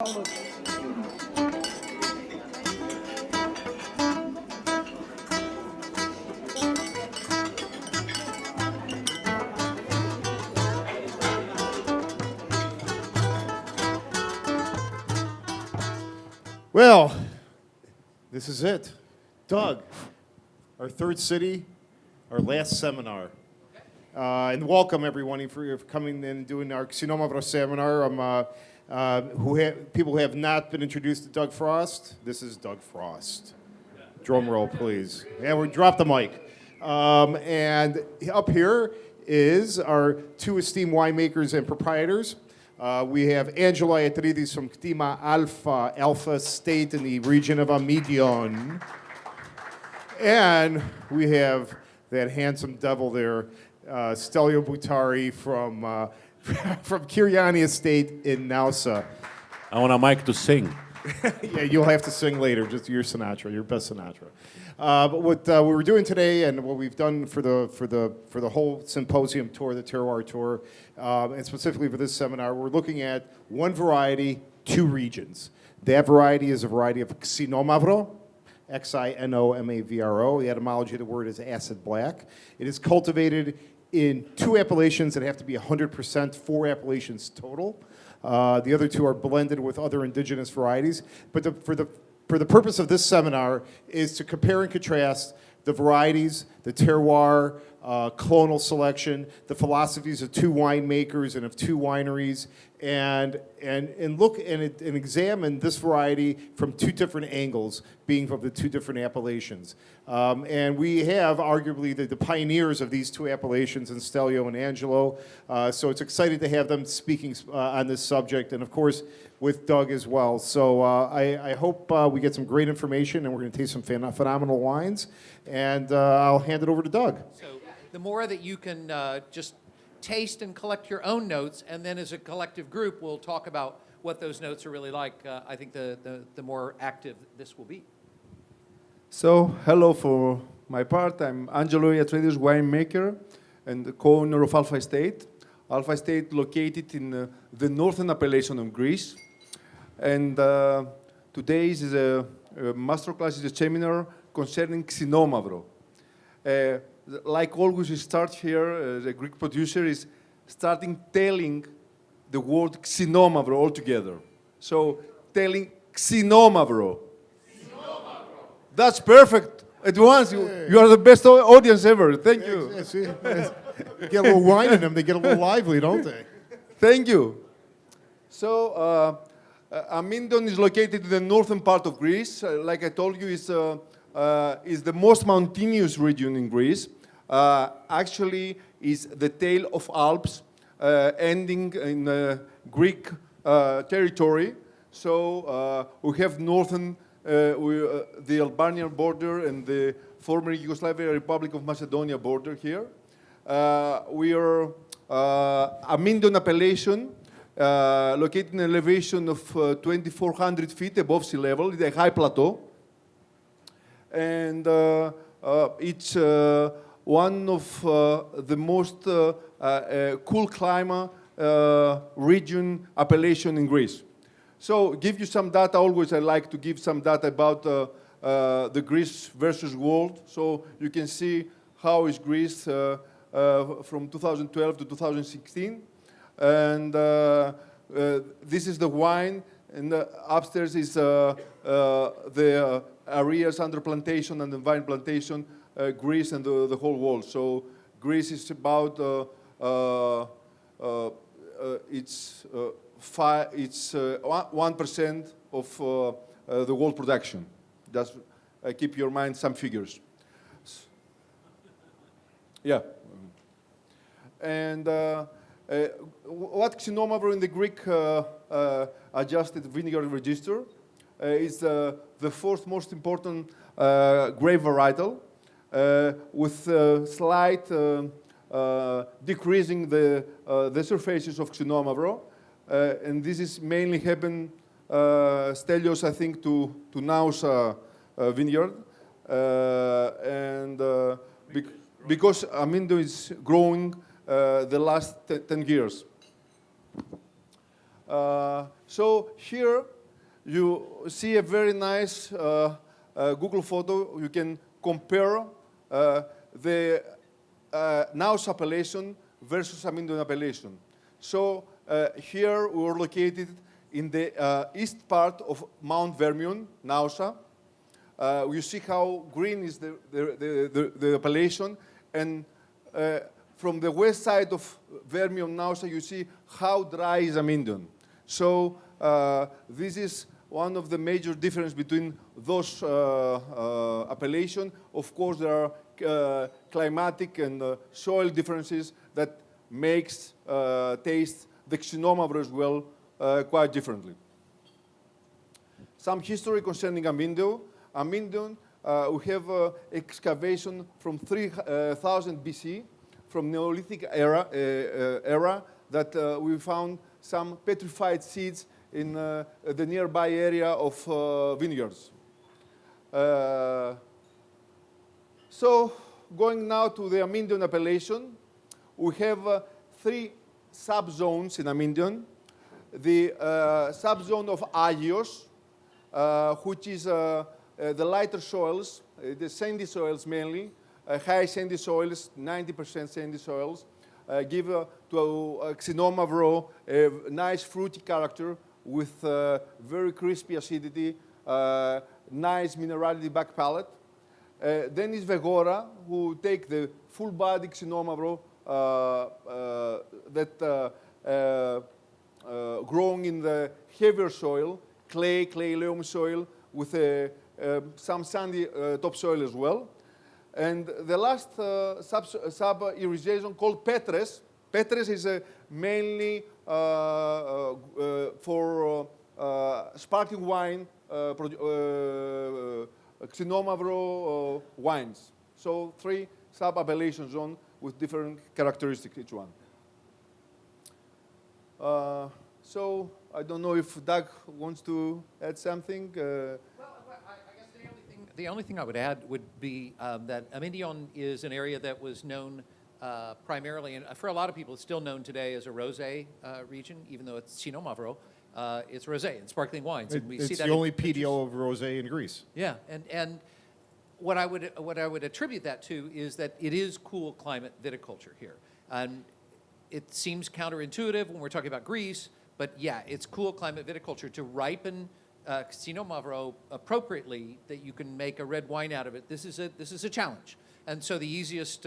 Well, this is it. Doug, our third city, our last seminar. And welcome everyone for coming in and doing our Xinomavro seminar. People who have not been introduced to Doug Frost. This is Doug Frost. Drum roll, please. Yeah, we drop the mic. And up here is our two esteemed winemakers and proprietors. We have Angelos Iatridis from Ctima Alpha State in the region of Amidon. And we have that handsome devil there, Stellios Boutaris from Kiriani Estate in Nausa. I want a mic to sing. Yeah, you'll have to sing later, just your Sinatra, your best Sinatra. But what we're doing today, and what we've done for the whole Symposium tour, the Terroir tour, and specifically for this seminar, we're looking at one variety, two regions. That variety is a variety of Xinomavro, Xinomavro. The etymology of the word is acid black. It is cultivated in two appellations that have to be 100%, 4 appellations total. The other two are blended with other indigenous varieties. But for the purpose of this seminar is to compare and contrast the varieties, the terroir, clonal selection, the philosophies of two winemakers and of two wineries, and look and examine this variety from two different angles, being from the two different appellations. And we have arguably the pioneers of these two appellations in Stellios and Angelo. So it's exciting to have them speaking on this subject, and of course with Doug as well. So I hope we get some great information, and we're going to taste some phenomenal wines. And I'll hand it over to Doug. So the more that you can just taste and collect your own notes, and then as a collective group, we'll talk about what those notes are really like. I think the more active this will be. So, hello for my part. I'm Angelos Iatridis, winemaker and the co-owner of Alpha Estate. Alpha Estate located in the northern appellation of Greece. And today is a masterclass, is a seminar concerning Xinomavro. Like always, we start here, the Greek producer is starting telling the word Xinomavro altogether. So, telling Xinomavro. That's perfect. At once, you are the best audience ever. Thank you. Get a little wine in them, they get a little lively, don't they? Thank you. So, Amindon is located in the northern part of Greece. Like I told you, is the most mountainous region in Greece. Actually, is the tail of Alps, ending in Greek territory. So, we have northern the Albanian border and the former Yugoslavia Republic of Macedonia border here. We are Amindon appellation, located in an elevation of 2,400 feet above sea level. It's a high plateau. And it's one of the most cool climate region appellation in Greece. So, give you some data. Always I like to give some data about the Greece versus world. So, you can see how is Greece from 2012 to 2016. And this is the wine, and upstairs is the areas under plantation and the vine plantation, Greece and the whole world. So, Greece is about, it's 1% of the world production. Just keep your mind some figures. Yeah. And what Xinomavro in the Greek adjusted vinegar register is the fourth most important grape varietal, with slight decreasing the surfaces of Xinomavro. And this is mainly happened, Stellios, I think, to Nausa vineyard. Because Amindon is growing the last 10 years. So here you see a very nice Google photo. You can compare the Naus appellation versus Amyndion appellation. So here we are located in the east part of Mount Vermion, Nausa. You see how green is the appellation, and from the west side of Vermion, Nausa, you see how dry is Amyndion. So this is one of the major differences between those appellations. Of course, there are climatic and soil differences that makes taste the Xinomavro as well quite differently. Some history concerning Amyndion. Amyndion, we have excavation from 3000 BC, from Neolithic era that we found some petrified seeds in the nearby area of vineyards. So going now to the Amyndion appellation, we have 3 subzones in Amyndion. The subzone of Agios, which is the lighter soils, the sandy soils mainly, high sandy soils, 90% sandy soils, give to Xinomavro a nice fruity character with very crispy acidity, nice minerality back palate. Then is Vegora, who take the full-body Xinomavro that growing in the heavier soil, clay loam soil, with some sandy topsoil as well. And the last sub-irrigation called Petres. Petres is mainly for sparkling wine, Xinomavro wines. So 3 sub-appellation zones with different characteristics, each one. So I don't know if Doug wants to add something. Well, I guess the only thing I would add would be that Amyndion is an area that was known primarily, and for a lot of people, it's still known today as a rosé region, even though it's Xinomavro. It's rosé and sparkling wines. And we see It's that the only PDO of rosé in Greece. Yeah, and what I would attribute that to is that it is cool climate viticulture here, and it seems counterintuitive when we're talking about Greece, but yeah, it's cool climate viticulture to ripen Xinomavro appropriately, that you can make a red wine out of it. This is a challenge, and so the easiest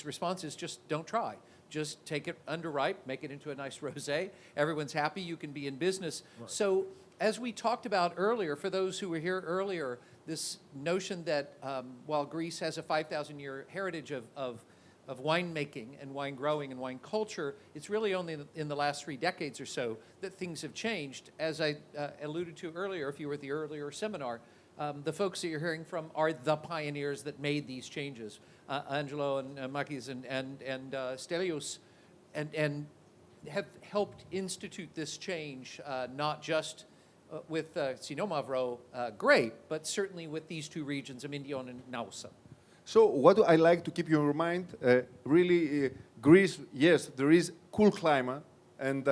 response is just don't try. Just take it underripe, make it into a nice rosé. Everyone's happy. You can be in business. Right. So as we talked about earlier, for those who were here earlier, this notion that while Greece has a 5,000-year heritage of winemaking and wine growing and wine culture, it's really only in the last 3 decades or so that things have changed. As I alluded to earlier, if you were at the earlier seminar, the folks that you're hearing from are the pioneers that made these changes. Angelo and Makis and Stellios, and have helped institute this change, not just with Xinomavro grape, but certainly with these 2 regions, Amyndion and Nausa. So what I like to keep you in mind, really, Greece, yes, there is cool climate, and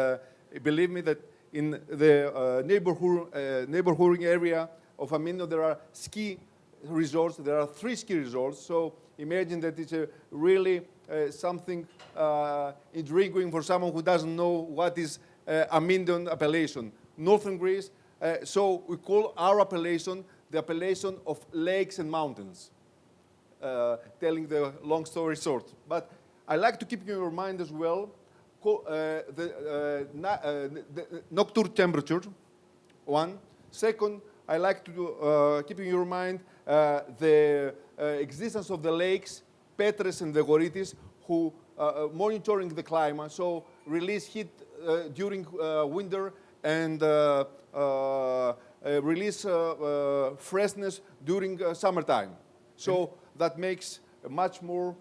believe me that in the neighborhood area of Amyndion, there are ski resorts. There are 3 ski resorts. So imagine that it's really something intriguing for someone who doesn't know what is Amyndion appellation. Northern Greece, so we call our appellation the appellation of lakes and mountains, telling the long story short. But I like to keep you in mind as well the nocturne temperature, 1. Second, I like to keep in your mind the existence of the lakes, Petres and Vegoritis, who monitoring the climate, so release heat during winter and release freshness during summertime. So that makes a much more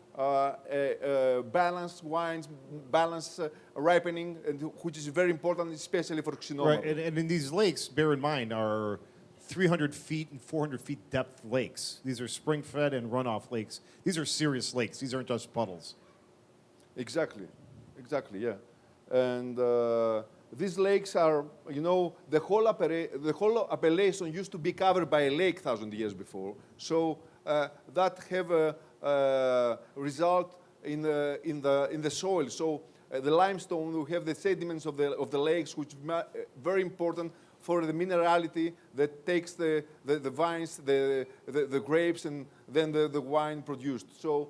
balanced wines, balanced ripening, and which is very important, especially for Xinomavro. Right, and in these lakes, bear in mind, are 300 feet and 400 feet depth lakes. These are spring-fed and runoff lakes. These are serious lakes. These aren't just puddles. Exactly, yeah. And these lakes are, you know, the whole appellation used to be covered by a lake 1,000 years before. So that have a result in the soil. So the limestone, we have the sediments of the lakes, which is very important for the minerality that takes the vines, the grapes, and then the wine produced. So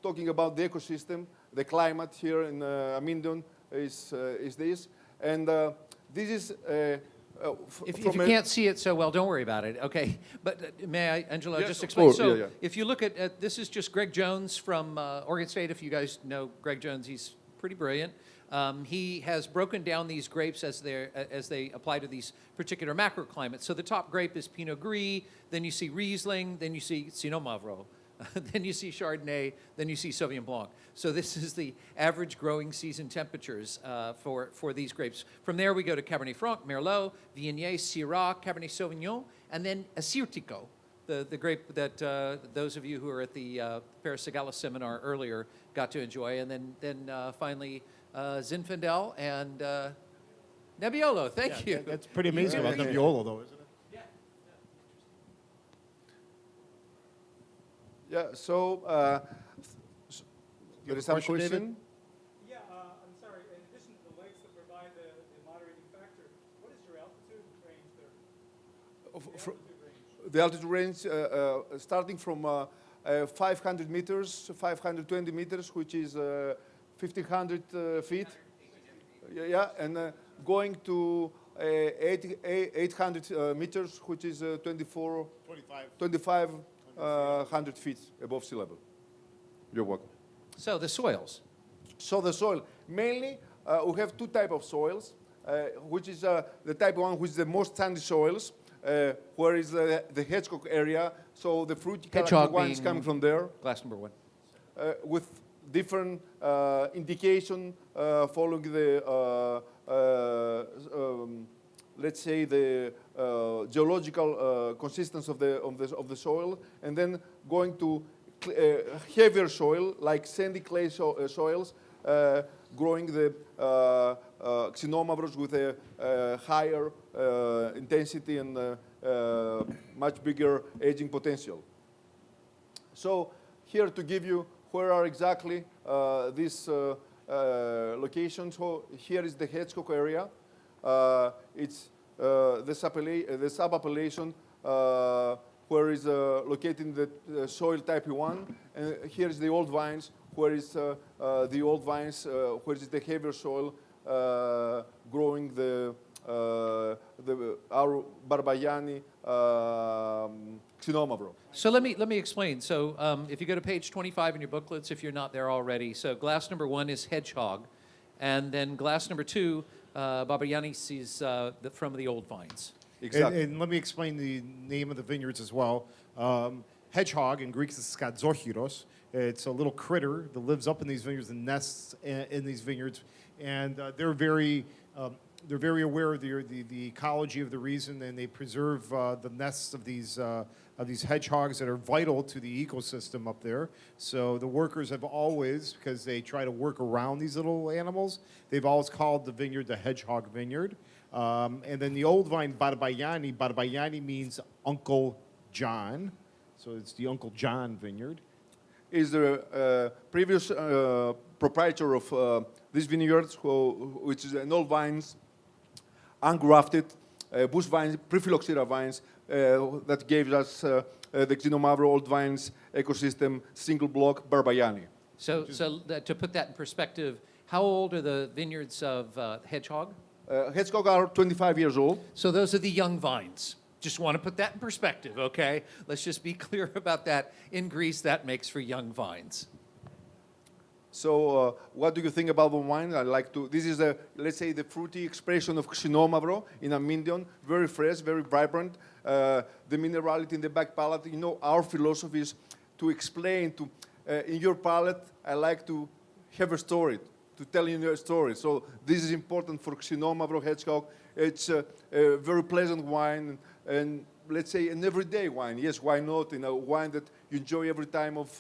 talking about the ecosystem, the climate here in Amindon is this. And this is... If you can't see it so well, don't worry about it, okay? But may I, Angelo, just explain? course, So yeah. if you look at, this is just Greg Jones from Oregon State. If you guys know Greg Jones, he's pretty brilliant. He has broken down these grapes as they apply to these particular macroclimates. So the top grape is Pinot Gris, then you see Riesling, then you see Xinomavro, then you see Chardonnay, then you see Sauvignon Blanc. So this is the average growing season temperatures for these grapes. From there we go to Cabernet Franc, Merlot, Viognier, Syrah, Cabernet Sauvignon, and then Assyrtiko, the grape that those of you who were at the Paris Sagala seminar earlier got to enjoy. And then finally Zinfandel and Nebbiolo. Thank you. That's pretty amazing about Nebbiolo, though, isn't it? Yeah, so there is some question, David? question. Yeah, I'm sorry. In addition to the lakes that provide the moderating factor, what is your altitude range there? The altitude range starting from 500 meters, 520 meters, which is 1,500 feet. Yeah, and going to 800 meters, which is 2,500 feet above sea level. You're welcome. So the soils. So the soil, mainly we have two types of soils, which is the type one, which is the most sandy soils, where is the hedgehog area. So the fruity character wine is coming from there. Glass number one. With different indication following the, let's say, the geological consistency of the soil, and then going to heavier soil, like sandy clay soils, growing the Xinomavros with a higher intensity and much bigger aging potential. So here to give you where are exactly these locations. So here is the hedgehog area. It's the sub-appellation where is located the soil type 1. And here is the old vines, where is the old vines, where is the heavier soil growing our Barbayani Xinomavro. So let me explain. So if you go to page 25 in your booklets, if you're not there already, so glass number one is hedgehog, and then glass number two, Barbayanis is from the old vines. Exactly. And let me explain the name of the vineyards as well. Hedgehog, in Greek, is Skadzorchiros. It's a little critter that lives up in these vineyards and nests in these vineyards. And they're very aware of the ecology of the region, and they preserve the nests of these hedgehogs that are vital to the ecosystem up there. So the workers have always, because they try to work around these little animals, they've always called the vineyard the hedgehog vineyard. And then the old vine, Barbayani means Uncle John. So it's the Uncle John vineyard. Is the previous proprietor of these vineyards, which is an old vines, ungrafted, bush vines, prephyloxera vines, that gave us the Xinomavro old vines ecosystem, single block, Barbayani. So to put that in perspective, how old are the vineyards of hedgehog? Hedgehog are 25 years old. So those are the young vines. Just want to put that in perspective, okay? Let's just be clear about that. In Greece, that makes for young vines. So what do you think about the wine? I like to, this is, let's say, the fruity expression of Xinomavro in Amindon. Very fresh, very vibrant. The minerality in the back palate. You know, our philosophy is to explain to, in your palate, I like to have a story, to tell you a story. So this is important for Xinomavro hedgehog. It's a very pleasant wine, and let's say an everyday wine. Yes, why not? A wine that you enjoy every time of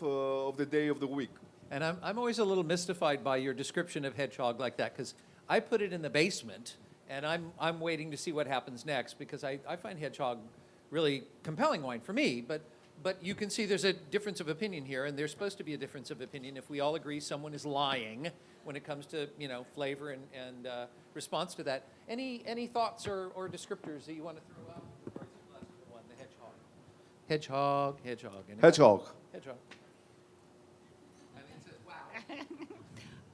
the day of the week. And I'm always a little mystified by your description of hedgehog like that, because I put it in the basement, and I'm waiting to see what happens next because I find Hedgehog really compelling wine for me. But you can see there's a difference of opinion here, and there's supposed to be a difference of opinion if we all agree someone is lying when it comes to flavor and response to that. Any thoughts or descriptors that you want to throw out? Or is it last one, the hedgehog? Hedgehog. Hedgehog. Hedgehog. And it says, wow.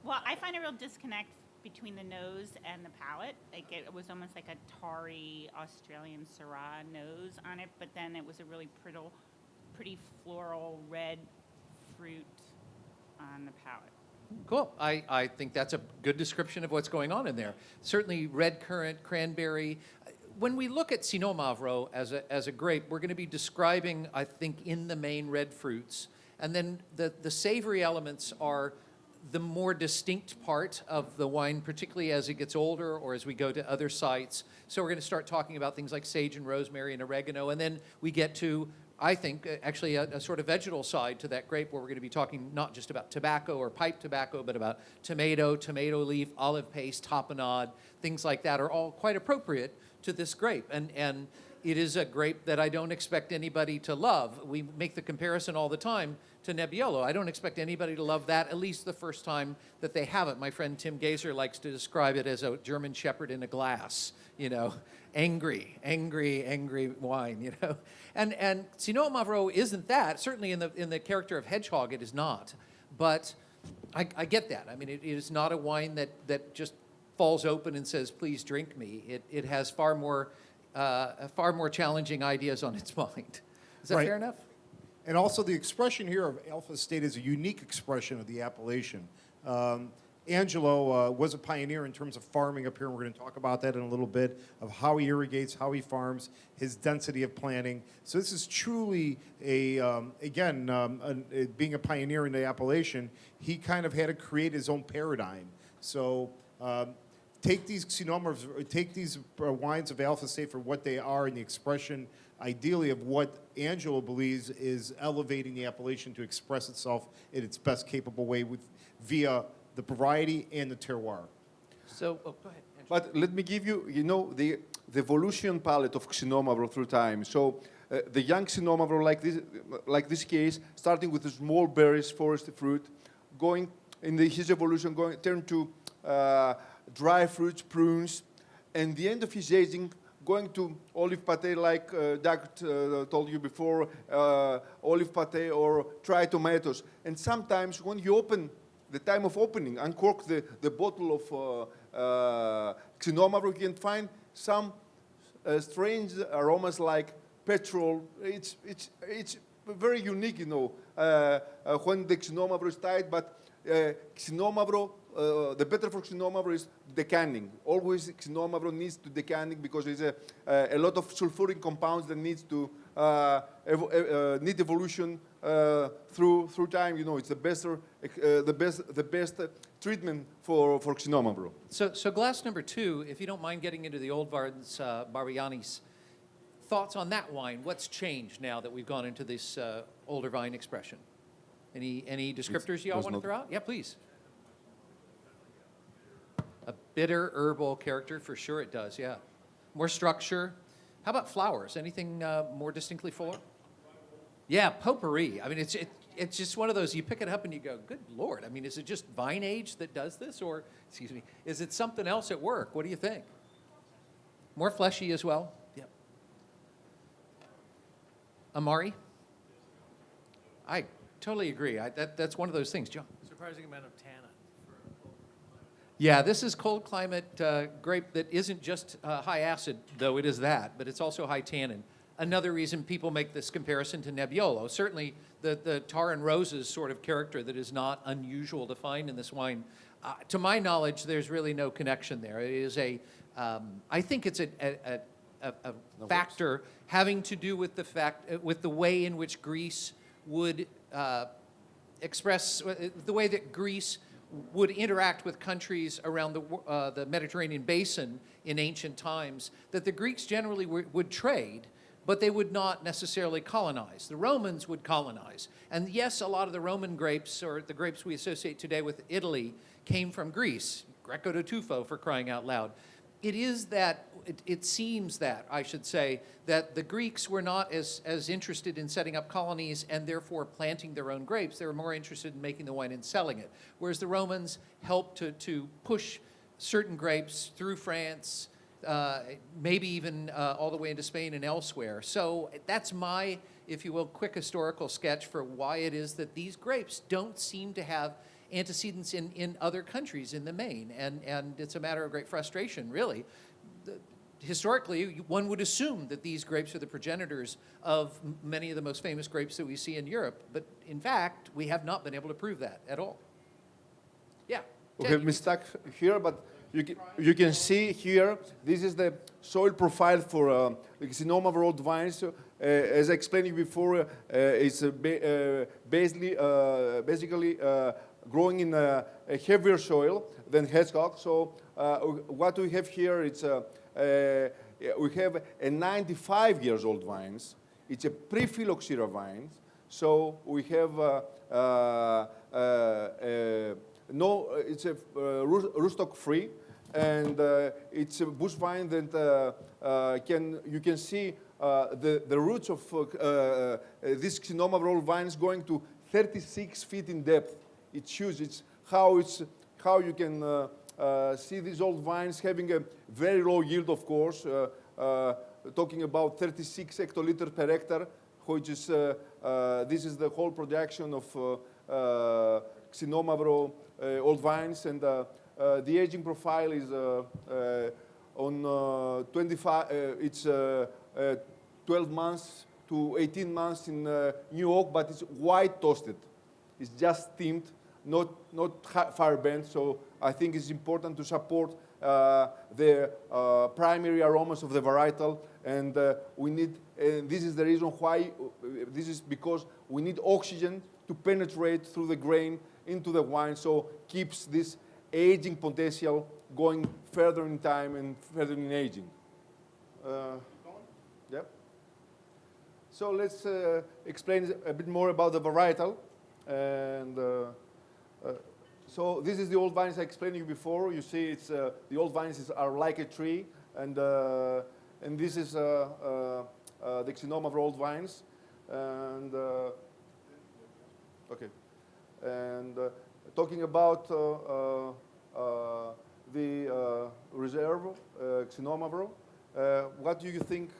Well, I find a real disconnect between the nose and the palate. Like it was almost like a tarry Australian Syrah nose on it, but then it was a really pretty floral red fruit on the palate. Cool. I think that's a good description of what's going on in there. Certainly red currant, cranberry. When we look at Xinomavro as a grape, we're going to be describing, I think, in the main red fruits. And then the savory elements are the more distinct part of the wine, particularly as it gets older or as we go to other sites. So we're going to start talking about things like sage and rosemary and oregano. And then we get to, I think, actually a sort of vegetal side to that grape where we're going to be talking not just about tobacco or pipe tobacco, but about tomato leaf, olive paste, tapenade, things like that are all quite appropriate to this grape. And it is a grape that I don't expect anybody to love. We make the comparison all the time to Nebbiolo. I don't expect anybody to love that, at least the first time that they have it. My friend Tim Gazer likes to describe it as a German shepherd in a glass, angry wine, And Xinomavro isn't that. Certainly in the character of Hedgehog, it is not. But I get that. I mean, it is not a wine that just falls open and says, please drink me. It has far more challenging ideas on its mind. Is that Right. fair enough? And also the expression here of alpha state is a unique expression of the appellation. Angelo was a pioneer in terms of farming up here, and we're going to talk about that in a little bit, of how he irrigates, how he farms, his density of planting. So this is truly being a pioneer in the appellation, he kind of had to create his own paradigm. So take these Xinomavros, take these wines of alpha state for what they are and the expression, ideally, of what Angelo believes is elevating the appellation to express itself in its best capable way via the variety and the terroir. So, go ahead. Angelo. But let me give you, the evolution palette of Xinomavro through time. So the young Xinomavro, like this case, starting with the small berries, forest fruit, going in his evolution, turn to dry fruits, prunes, and the end of his aging, going to olive pate, like Doug told you before, olive pate or dry tomatoes. And sometimes when you open, the time of opening, uncork the bottle of Xinomavro, you can find some strange aromas like petrol. It's very unique, when the Xinomavro is tied, but Xinomavro, the better for Xinomavro is decanning. Always Xinomavro needs to decanning because there's a lot of sulfuric compounds that needs to need evolution through time. It's the best treatment for Xinomavro. So glass number 2, if you don't mind getting into the old Vardens Barbianis, thoughts on that wine? What's changed now that we've gone into this older vine expression? Any descriptors you all want to throw out? Yeah, please. A bitter herbal character, for sure it does, yeah. More structure. How about flowers? Anything more distinctly floral? Yeah, potpourri. I mean, it's just one of those, you pick it up and you go, good Lord. I mean, is it just vine age that does this? Or, excuse me, is it something else at work? What do you think? More fleshy as well? Yep. Amari? I totally agree. That's one of those things. John? Surprising amount of tannin. Yeah, this is cold climate grape that isn't just high acid, though it is that, but it's also high tannin. Another reason people make this comparison to Nebbiolo. Certainly the tar and roses sort of character that is not unusual to find in this wine. To my knowledge, there's really no connection there. It is I think it's a factor having to do with with the way in which Greece would express, the way that Greece would interact with countries around the Mediterranean basin in ancient times, that the Greeks generally would trade, but they would not necessarily colonize. The Romans would colonize. And yes, a lot of the Roman grapes, or the grapes we associate today with Italy, came from Greece. Greco de Tufo, for crying out loud. It is that, it seems that, I should say, that the Greeks were not as interested in setting up colonies and therefore planting their own grapes. They were more interested in making the wine and selling it. Whereas the Romans helped to push certain grapes through France, maybe even all the way into Spain and elsewhere. So that's my, if you will, quick historical sketch for why it is that these grapes don't seem to have antecedents in other countries in the main. And it's a matter of great frustration, really. Historically, one would assume that these grapes are the progenitors of many of the most famous grapes that we see in Europe. But in fact, we have not been able to prove that at all. Yeah. We Ted, have stuck here, but you can see here, this is the soil profile for the Xinomavro old vines. As I explained before, it's basically growing in a heavier soil than hedgehog. So what we have here, it's we have a 95 years old vines. It's a pre-phylloxera vine. So we have no, it's a rootstock free, and it's a bush vine that you can see the roots of this Xinomavro vines going to 36 feet in depth. It's huge. It's how you can see these old vines having a very low yield, of course, talking about 36 hectoliters per hectare, which is this is the whole production of Xinomavro old vines, and the aging profile is on 25. It's 12 months to 18 months in new oak, but it's white toasted. It's just steamed, not fire bent. So I think it's important to support the primary aromas of the varietal, and we need. And this is the reason why. This is because we need oxygen to penetrate through the grain into the wine, so keeps this aging potential going further in time and further in aging. Yep. So let's explain a bit more about the varietal. And so this is the old vines I explained to you before. You see, it's the old vines are like a tree, and this is the Xinomavro old vines. And okay. And talking about the reserve, Xinomavro, what do you think?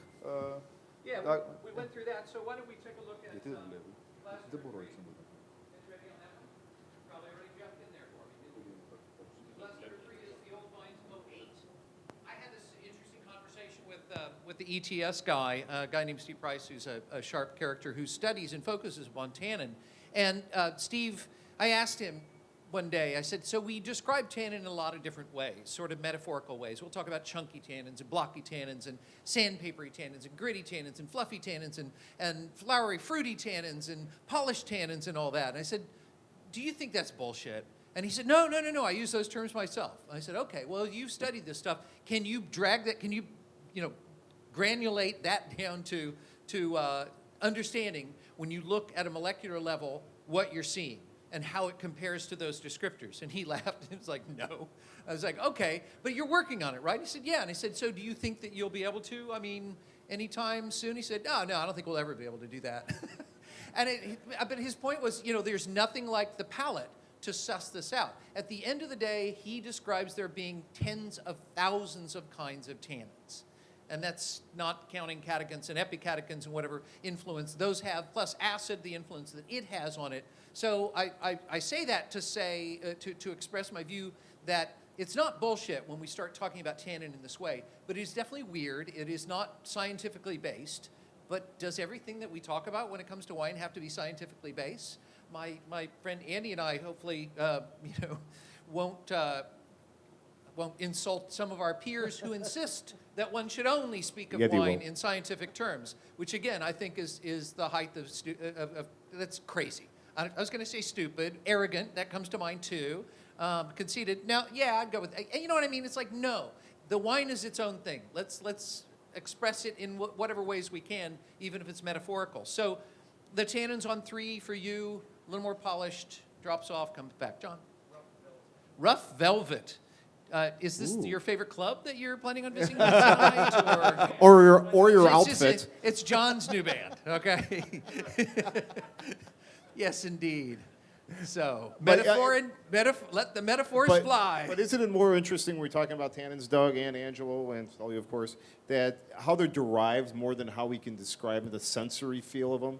Yeah, we went through that. So why don't we take a look at cluster three? It's ready on that one? Probably already jumped in there for me. Cluster 3 is the old vines low 8. I had this interesting conversation with the ETS guy, a guy named Steve Price, who's a sharp character who studies and focuses on tannin. And Steve, I asked him one day, I said, so we describe tannin in a lot of different ways, sort of metaphorical ways. We'll talk about chunky tannins and blocky tannins and sandpapery tannins and gritty tannins and fluffy tannins and flowery, fruity tannins and polished tannins and all that. And I said, do you think that's bullshit? And he said, no, I use those terms myself. I said, okay, well, you've studied this stuff. Can you drag that, can you granulate that down to understanding when you look at a molecular level what you're seeing and how it compares to those descriptors? And he laughed. He was like, no. I was like, okay, but you're working on it, right? He said, yeah. And I said, so do you think that you'll be able to, anytime soon? He said, no, I don't think we'll ever be able to do that. But his point was, there's nothing like the palate to suss this out. At the end of the day, he describes there being tens of thousands of kinds of tannins. And that's not counting catechins and epicatechins and whatever influence those have, plus acid, the influence that it has on it. So I say that to say, to express my view that it's not bullshit when we start talking about tannin in this way, but it is definitely weird. It is not scientifically based. But does everything that we talk about when it comes to wine have to be scientifically based? My friend Andy and I hopefully, won't insult some of our peers who insist that one should only speak of wine in scientific terms, which again I think is the height of that's crazy. I was going to say stupid, arrogant. That comes to mind too. Conceited. Now, yeah, I'd go with. You know what I mean? It's like no, the wine is its own thing. Let's express it in whatever ways we can, even if it's metaphorical. So, the tannins on 3 for you, a little more polished, drops off, comes back. John. Rough velvet. Is this your favorite club that you're planning on visiting tonight? Or your outfit. It's John's new band, okay? Yes, indeed. So, But, let the metaphors But, fly. but isn't it more interesting when we're talking about tannins, Doug, and Angelo, and Stellios, of course, that how they're derived more than how we can describe the sensory feel of them?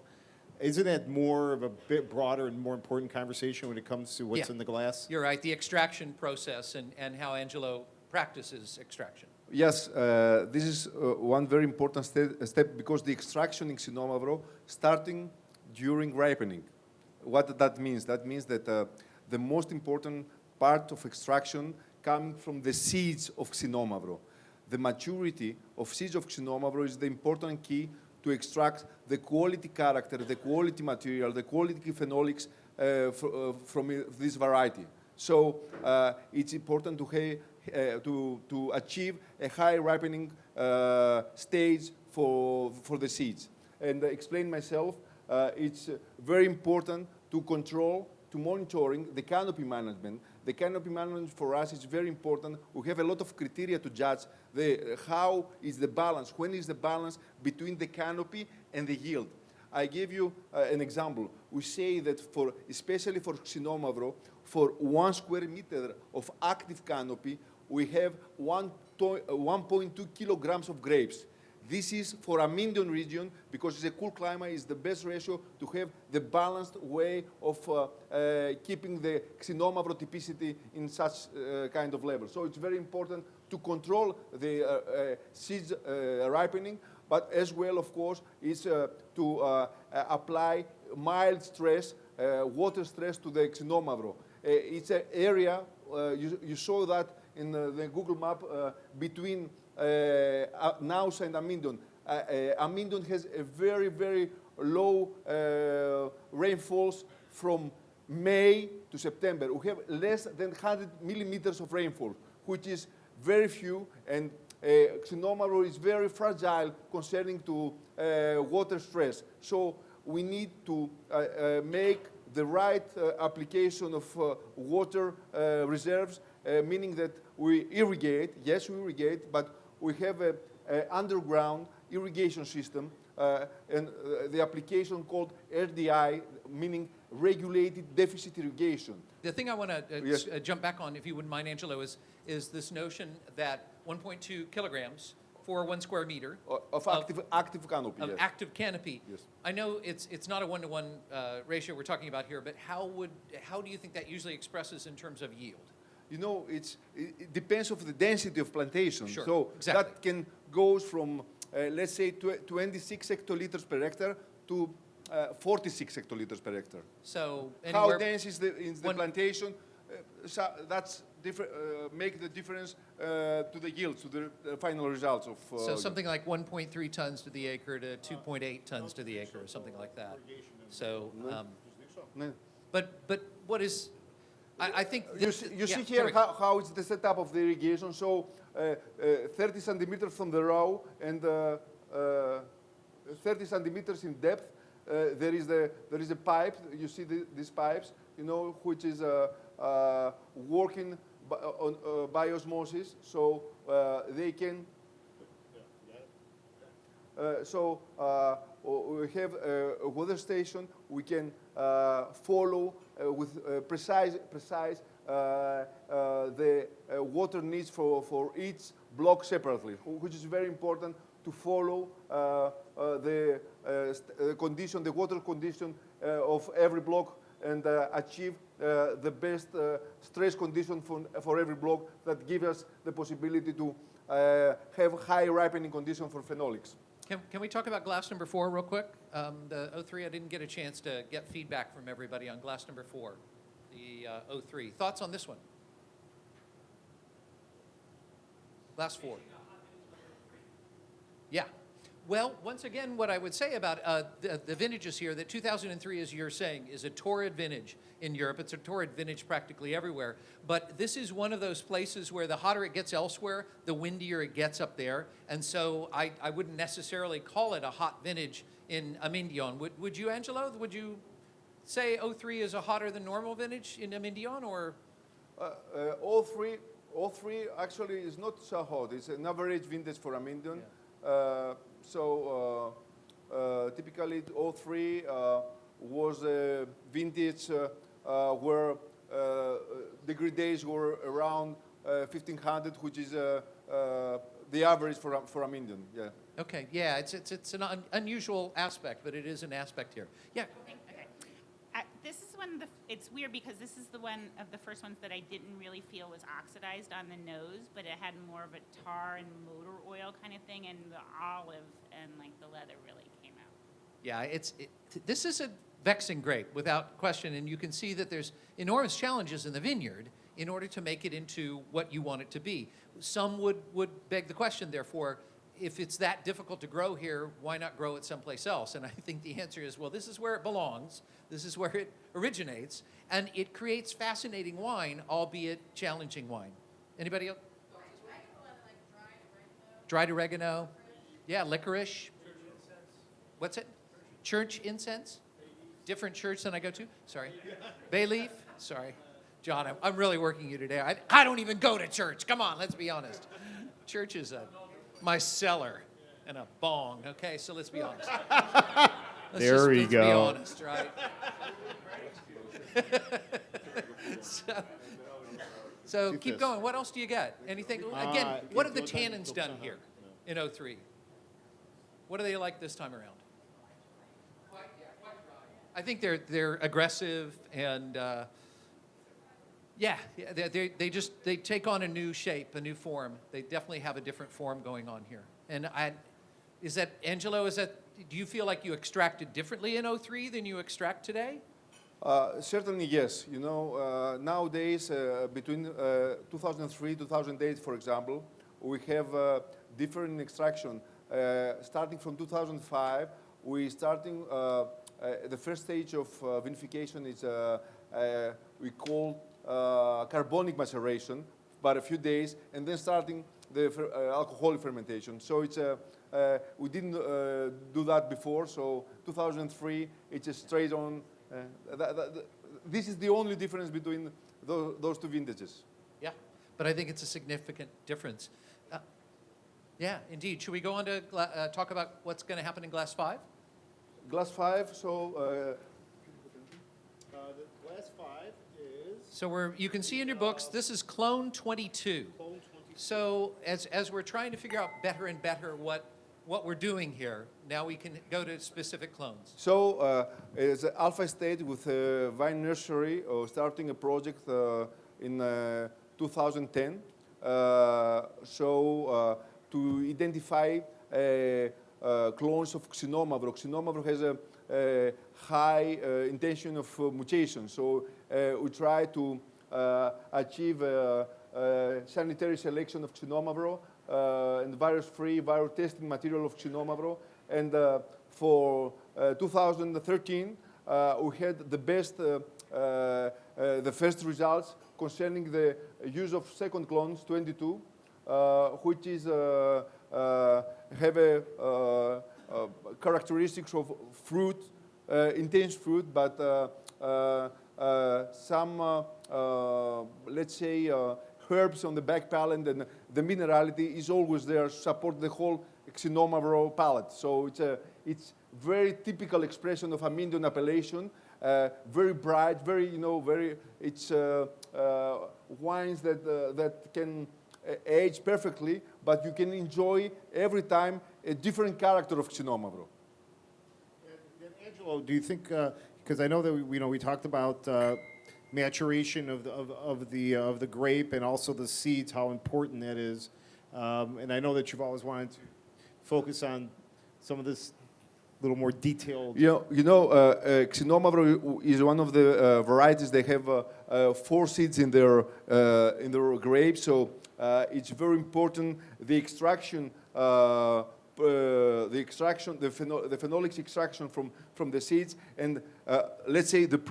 Isn't that more of a bit broader and more important conversation when it comes to what's Yeah. in the glass? You're right, the extraction process and how Angelo practices extraction. Yes, this is one very important step because the extraction in Xinomavro starting during ripening. What that means? That means that the most important part of extraction coming from the seeds of Xinomavro. The maturity of seeds of Xinomavro is the important key to extract the quality character, the quality material, the quality phenolics from this variety. So it's important to achieve a high ripening stage for the seeds. And explain myself, it's very important to control, to monitoring the canopy management. The canopy management for us is very important. We have a lot of criteria to judge how is the balance, when is the balance between the canopy and the yield. I give you an example. We say that especially for Xinomavro, for 1 square meter of active canopy, we have 1.2 kilograms of grapes. This is for Amindian region, because it's a cool climate, is the best ratio to have the balanced way of keeping the Xinomavro typicity in such kind of level. So it's very important to control the seeds ripening, but as well, of course, is to apply mild stress, water stress to the Xinomavro. It's an area, you saw that in the Google map, between Naus and Amindion. Amindion has a very, very low rainfalls from May to September. We have less than 100 millimeters of rainfall, which is very few, and Xinomavro is very fragile concerning to water stress. So we need to make the right application of water reserves, meaning that we irrigate, yes, we irrigate, but we have an underground irrigation system, and the application called RDI, meaning regulated deficit irrigation. The thing I want to Yes. jump back on, if you wouldn't mind, Angelo, is this notion that 1.2 kilograms for 1 square meter Of active canopy, of yes. active canopy. Yes. I know it's not a 1-to-1 ratio we're talking about here, but how do you think that usually expresses in terms of yield? You know, it depends of the density of plantation. Sure, So exactly. that can goes from, let's say, 26 hectoliters per hectare to 46 hectoliters per hectare. So How anywhere, dense is the one- plantation? So that's different. Make the difference to the yields, to the final results of. so something like 1.3 tons to the acre to 2.8 tons to the acre, or something like that. So, No. but what is? I think You this, see yeah, there here we go. how it's the setup of the irrigation. So 30 centimeters from the row and 30 centimeters in depth. There is a pipe. You see these pipes, you know, which is working by osmosis, so they can. So we have a weather station. We can follow with precise the water needs for each block separately, which is very important to follow the condition, the water condition of every block, and achieve the best stress condition for every block that gives us the possibility to have high ripening condition for phenolics. Can we talk about glass number 4 real quick? The O3, I didn't get a chance to get feedback from everybody on glass number 4, the O3. Thoughts on this one? Glass 4. Yeah. Well, once again, what I would say about the vintages here, that 2003, as you're saying, is a torrid vintage in Europe. It's a torrid vintage practically everywhere. But this is one of those places where the hotter it gets elsewhere, the windier it gets up there. And so I wouldn't necessarily call it a hot vintage in Amindion. Would you, Angelo? Would you say 03 is a hotter than normal vintage in Amindion, or? All three All three actually is not so hot. It's an average vintage for Amindon. Typically, all three was a vintage where degree days were around 1500, which is the average for Amindon. Yeah. Okay, yeah, it's an unusual aspect, but it is an aspect here. Yeah, Okay. This is one of the, it's weird because this is the one of the first ones that I didn't really feel was oxidized on the nose, but it had more of a tar and motor oil kind of thing, and the olive and like the leather really came out. yeah, this is a vexing grape without question, and you can see that there's enormous challenges in the vineyard in order to make it into what you want it to be. Some would beg the question, therefore, if it's that difficult to grow here, why not grow it someplace else? And I think the answer is, well, this is where it belongs. This is where it originates. And it creates fascinating wine, albeit challenging wine. Anybody else? Dried oregano. Yeah, licorice. What's it? Church incense? Different church than I go to? Sorry. Bay leaf? Sorry. John, I'm really working you today. I don't even go to church. Come on, let's be honest. Church is my cellar and a bong. Okay, so let's be honest. Let's be honest, right? so keep going. What else do you got? Anything? Again, what have the tannins done here in 03? What are they like this time around? I think they're aggressive and they take on a new shape, a new form. They definitely have a different form going on here. And is that Angelo? Do you feel like you extracted differently in 03 than you extract today? Certainly, yes. You know, nowadays, between 2003 2008, for example, we have different extraction. Starting from 2005, the first stage of vinification is we call carbonic maceration, about a few days, and then starting the alcoholic fermentation. So it's we didn't do that before. So 2003, it's a straight on. This is the only difference between those two vintages. Yeah, but I think it's a significant difference. Yeah, indeed. Should we go on to talk about what's going to happen in Glass 5? Glass 5, so... the glass 5 is... So you can see in your books, this is clone 22. Clone 22. So as we're trying to figure out better and better what we're doing here, now we can go to specific clones. So it's an alpha stage with a vine nursery, starting a project in 2010. To identify clones of Xinomavro. Xinomavro has a high intention of mutation, so we try to achieve sanitary selection of Xinomavro and virus-free, virus-tested material of Xinomavro. And for 2013, we had the best, the first results concerning the use of second clones, 22, which is have a characteristics of fruit, intense fruit, but some, let's say, herbs on the back palate, and the minerality is always there to support the whole Xinomavro palate. So it's very typical expression of Amindon appellation, very bright, very, it's wines that can age perfectly, but you can enjoy every time a different character of Xinomavro. And Angelo, do you think, because I know that we talked about maturation of the grape and also the seeds, how important that is, and I know that you've always wanted to focus on some of this little more detailed. Xinomavro is one of the varieties. They have 4 seeds in their grape, so it's very important. The extraction, the phenolics extraction from the seeds, and let's say the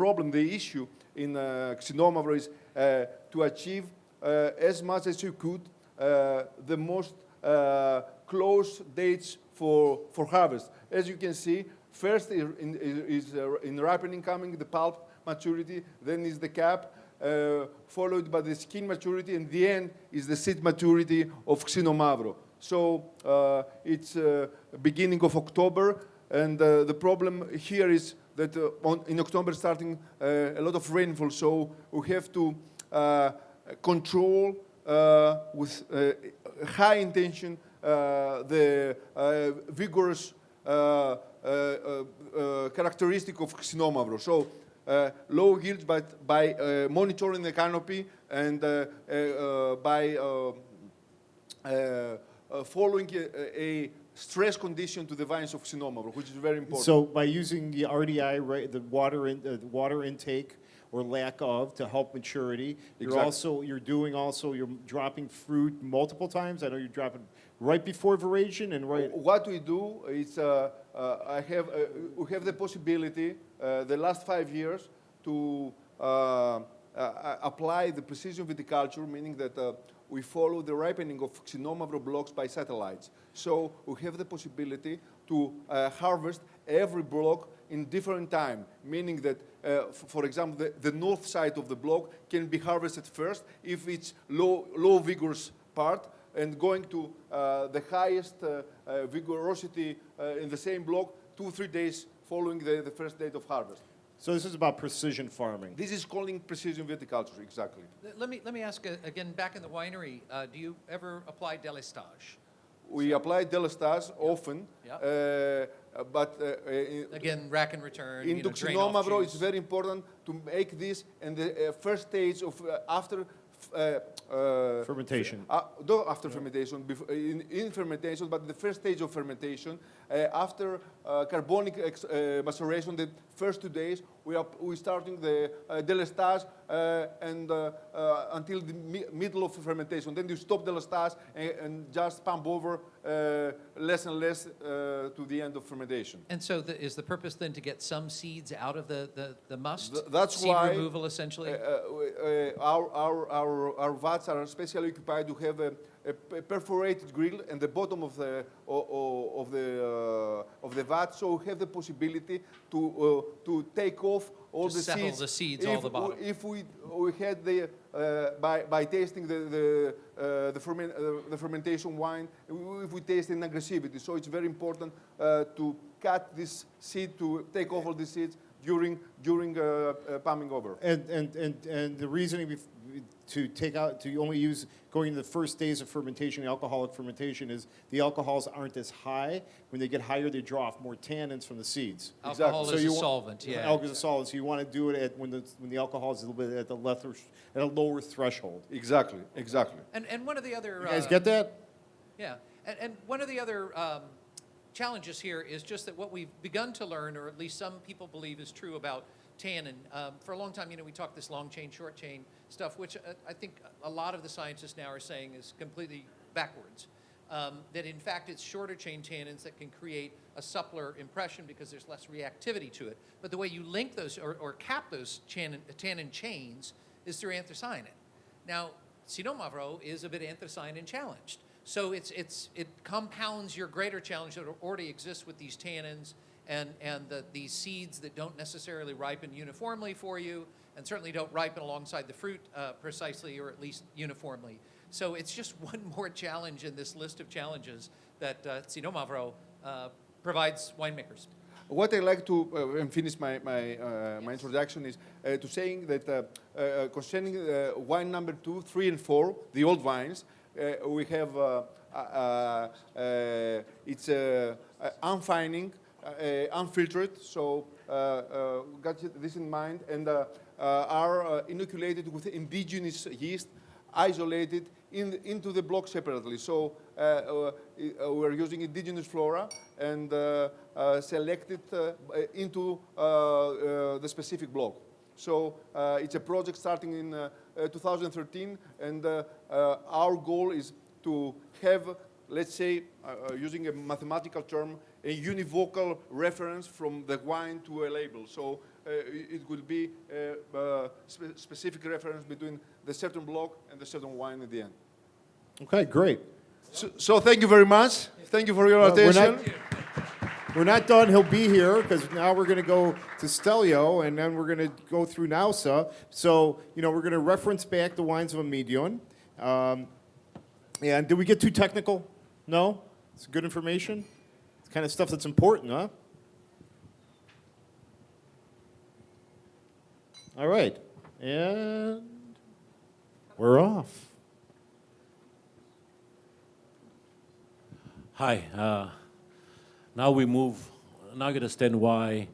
issue in Xinomavro is to achieve as much as you could the most close dates for harvest. As you can see, first is in ripening coming, the pulp maturity, then is the cap, followed by the skin maturity, and the end is the seed maturity of Xinomavro. So it's beginning of October, and the problem here is that in October starting a lot of rainfall, so we have to control with high intention the vigorous characteristic of Xinomavro. So low yields, but by monitoring the canopy and by following a stress condition to the vines of Xinomavro, which is very important. So by using the RDI, right, the water intake or lack of to help maturity, Exactly. you're dropping fruit multiple times. I know you're dropping right before variegation and right. What we do is we have the possibility the last 5 years to apply the precision viticulture, meaning that we follow the ripening of Xinomavro blocks by satellites. So we have the possibility to harvest every block in different time, meaning that, for example, the north side of the block can be harvested first if it's low vigorous part, and going to the highest vigorosity in the same block 2-3 days following the first date of harvest. So this is about precision farming. This is calling precision viticulture, exactly. Let me ask again, back in the winery, do you ever apply délestage? We apply Delestage often, Yeah. but Again, rack and return. in drain off Xinomavro, juice. it's very important to make this in the first stage of after Fermentation. no, after fermentation, in fermentation, but the first stage of fermentation, after carbonic maceration, the first 2 days, we starting the delestage and until the middle of fermentation. Then you stop delestage and just pump over less and less to the end of fermentation. And so is the purpose then to get some seeds out of the must? That's Seed why removal, essentially? Our vats are specially occupied to have a perforated grill in the bottom of the vat, so we have the possibility to take off all To the settle seeds. the seeds all the bottom. If we had the by tasting the fermentation wine, if we taste in aggressivity, so it's very important to cut this seed, to take off all the seeds during pumping over. And the reasoning to only use going to the first days of fermentation, alcoholic fermentation, is the alcohols aren't as high. When they get higher, they draw off more tannins from the seeds. Alcohol So is you a want- solvent, yeah. Alcohol is a solvent, so you want to do it when the alcohol is a little bit at a lower threshold. Exactly. And one of the other... You guys get that? Yeah, and one of the other challenges here is just that what we've begun to learn, or at least some people believe is true about tannin. For a long time, we talked this long chain, short chain stuff, which I think a lot of the scientists now are saying is completely backwards. That in fact it's shorter chain tannins that can create a suppler impression because there's less reactivity to it. But the way you link those or cap those tannin chains is through anthocyanin. Now, Xinomavro is a bit anthocyanin challenged. So it compounds your greater challenge that already exists with these tannins and these seeds that don't necessarily ripen uniformly for you and certainly don't ripen alongside the fruit precisely or at least uniformly. So it's just one more challenge in this list of challenges that Xinomavro provides winemakers. What I like to and finish my introduction is to saying that concerning wine number 2, 3, and 4, the old wines, we have it's unfining, unfiltered. So got this in mind, and are inoculated with indigenous yeast, isolated into the block separately. So we're using indigenous flora and selected into the specific block. So it's a project starting in 2013, and our goal is to have, let's say, using a mathematical term, a univocal reference from the wine to a label. So it will be a specific reference between the certain block and the certain wine at the end. Okay, great. So thank you very much. Thank you for your We're attention. not- we're not done. He'll be here because now we're going to go to Stellio, and then we're going to go through Nausa. So, we're going to reference back the wines of Amidon. And did we get too technical? No? It's good information? It's kind of stuff that's important, huh? All right. And we're off. Hi. Now we move. Now you understand why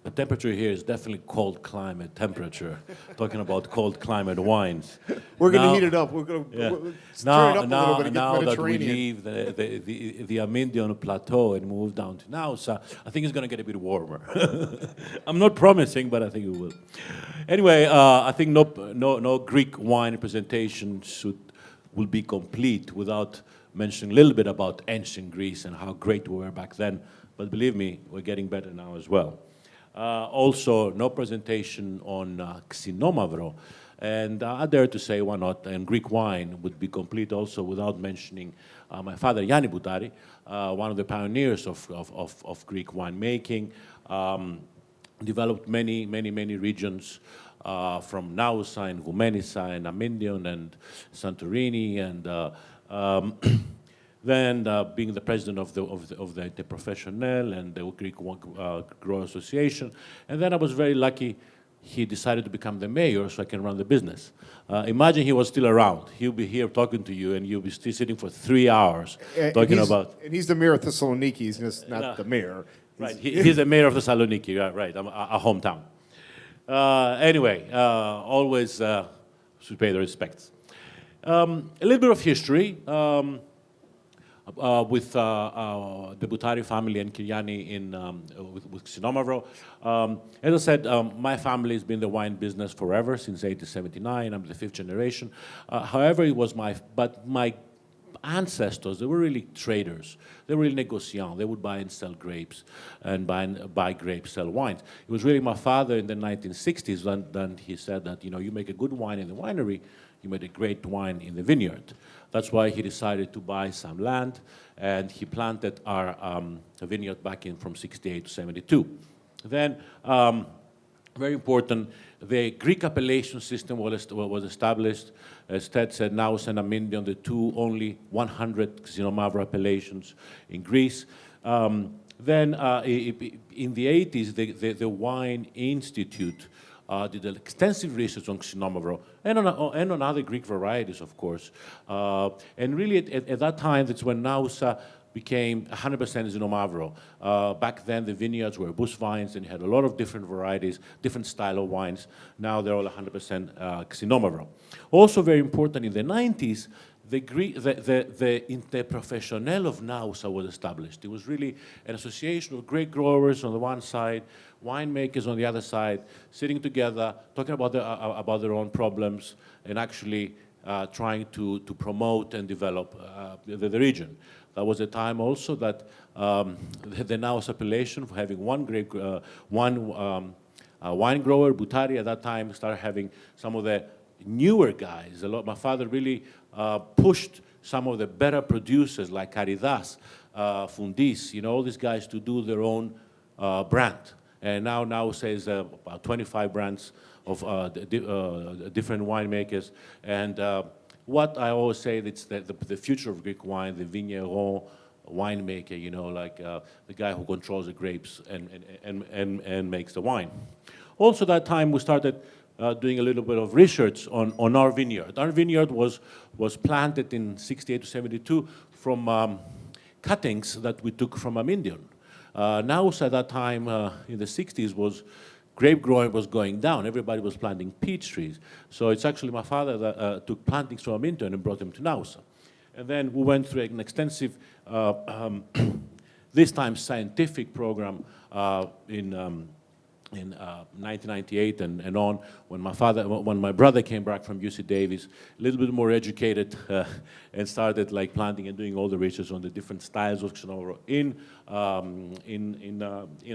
the temperature here is definitely cold climate temperature. Talking about cold climate wines. We're going to Now- heat it up. We're going to Yeah. turn it Now, up a little now, bit and get now that we Mediterranean. leave the Amindian plateau and move down to Nausa, I think it's going to get a bit warmer. I'm not promising, but I think it will. Anyway, I think no Greek wine presentation will be complete without mentioning a little bit about ancient Greece and how great we were back then. But believe me, we're getting better now as well. Also, no presentation on Xinomavro. And I dare to say, why not? And Greek wine would be complete also without mentioning my father, Yanni Boutari, one of the pioneers of Greek winemaking. Developed many regions from Nausa and Goumenissa and Amindion and Santorini, and then being the president of the Interprofessionnel and the Greek Grower Association. And then I was very lucky he decided to become the mayor so I can run the business. Imagine he was still around. He'll be here talking to you and you'll be still sitting for 3 hours talking about... And he's the mayor of Thessaloniki. He's just not Yeah. the mayor. Right, he's the mayor of Thessaloniki, right, our hometown. Anyway, always should pay the respects. A little bit of history with the Boutari family and Kyriani with Xinomavro. As I said, my family has been in the wine business forever, since 1879. I'm the 5th generation. However, it was my ancestors, they were really traders. They were really négociants. They would buy and sell grapes and buy grapes, sell wines. It was really my father in the 1960s when he said that, you make a good wine in the winery, you made a great wine in the vineyard. That's why he decided to buy some land, and he planted our vineyard back in from 68 to 72. Then, very important, the Greek appellation system was established. As Ted said, Naus and Amindion, the two only 100 Xinomavro appellations in Greece. Then in the 80s, the Wine Institute did extensive research on Xinomavro and on other Greek varieties, of course. And really, at that time, that's when Nausa became 100% Xinomavro. Back then, the vineyards were bush vines, and you had a lot of different varieties, different style of wines. Now they're all 100% Xinomavro. Also very important, in the 90s, the Interprofessionnel of Nausa was established. It was really an association of great growers on the one side, winemakers on the other side, sitting together, talking about their own problems, and actually trying to promote and develop the region. That was a time also that the Naus appellation, for having one grape, wine grower, Boutari, at that time started having some of the newer guys. My father really pushed some of the better producers like Caridas, Fundis, all these guys to do their own brand. And now says about 25 brands of different winemakers. And what I always say, it's the future of Greek wine, the vigneron winemaker, like the guy who controls the grapes and makes the wine. Also that time we started doing a little bit of research on our vineyard. Our vineyard was planted in 68 to 72 from cuttings that we took from Amindion. Now, at that time, in the 60s, grape growing was going down. Everybody was planting peach trees. So it's actually my father that took plantings from Amindion and brought them to Nausa. And then we went through an extensive, this time scientific program in 1998 and on, when my brother came back from UC Davis, a little bit more educated, and started planting and doing all the research on the different styles of Xinomavro in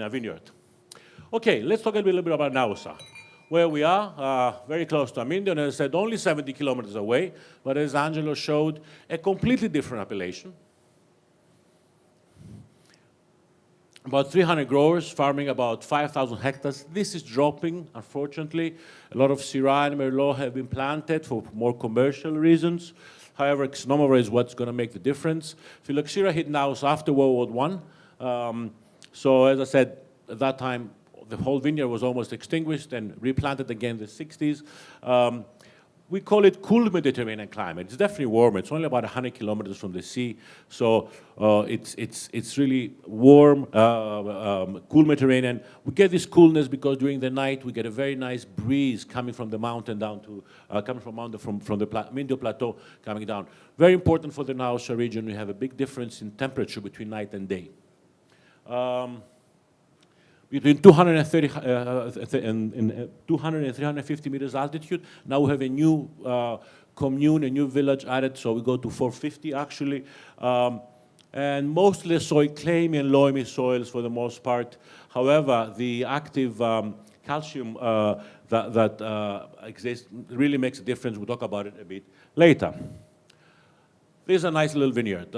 a vineyard. Okay, let's talk a little bit about Nausa, where we are, very close to Amindion, as I said, only 70 kilometers away, but as Angelos showed, a completely different appellation. about 300 growers farming about 5,000 hectares. This is dropping, unfortunately. A lot of Syrah and Merlot have been planted for more commercial reasons. However, Xinomavro is what's going to make the difference. Phylloxera hit now after World War I. So as I said, at that time, the whole vineyard was almost extinguished and replanted again in the 60s. We call it cool Mediterranean climate. It's definitely warmer. It's only about 100 kilometers from the sea. So it's really warm, cool Mediterranean. We get this coolness because during the night we get a very nice breeze coming from the mountain down to, coming from the Mindio Plateau coming down. Very important for the Naousa region. We have a big difference in temperature between night and day. Between 230 and 200 and 350 meters altitude. Now we have a new commune, a new village added, so we go to 450 actually. And mostly soil, claymy and loamy soils for the most part. However, the active calcium that exists really makes a difference. We'll talk about it a bit later. This is a nice little vineyard.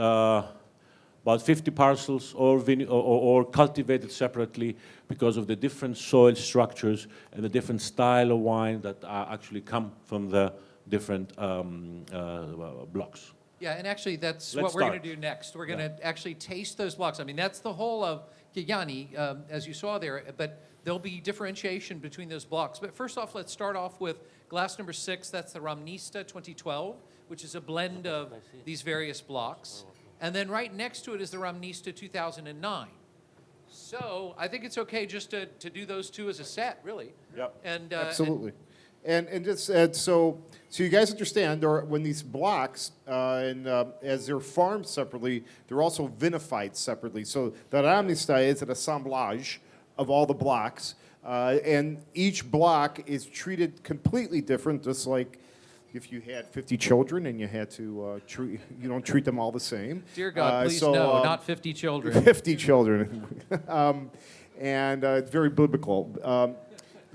About 50 parcels, or cultivated separately because of the different soil structures and the different style of wine that actually come from the different blocks. Yeah, and actually that's Let's what we're going start. to do next. We're going to actually taste those blocks. I mean, that's the whole of Chigiani, as you saw there, but there'll be differentiation between those blocks. But first off, let's start off with glass number 6. That's the Ramnista 2012, which is a blend of these various blocks. And then right next to it is the Ramnista 2009. So I think it's okay just to do those two as a set, really. Yep. And, Absolutely. And just so you guys understand, when these blocks, as they're farmed separately, they're also vinified separately. So the Ramnista is an assemblage of all the blocks, and each block is treated completely different, just like if you had 50 children and you had to you don't treat them all the same. Dear God, please no, not 50 children. 50 children. And it's very biblical.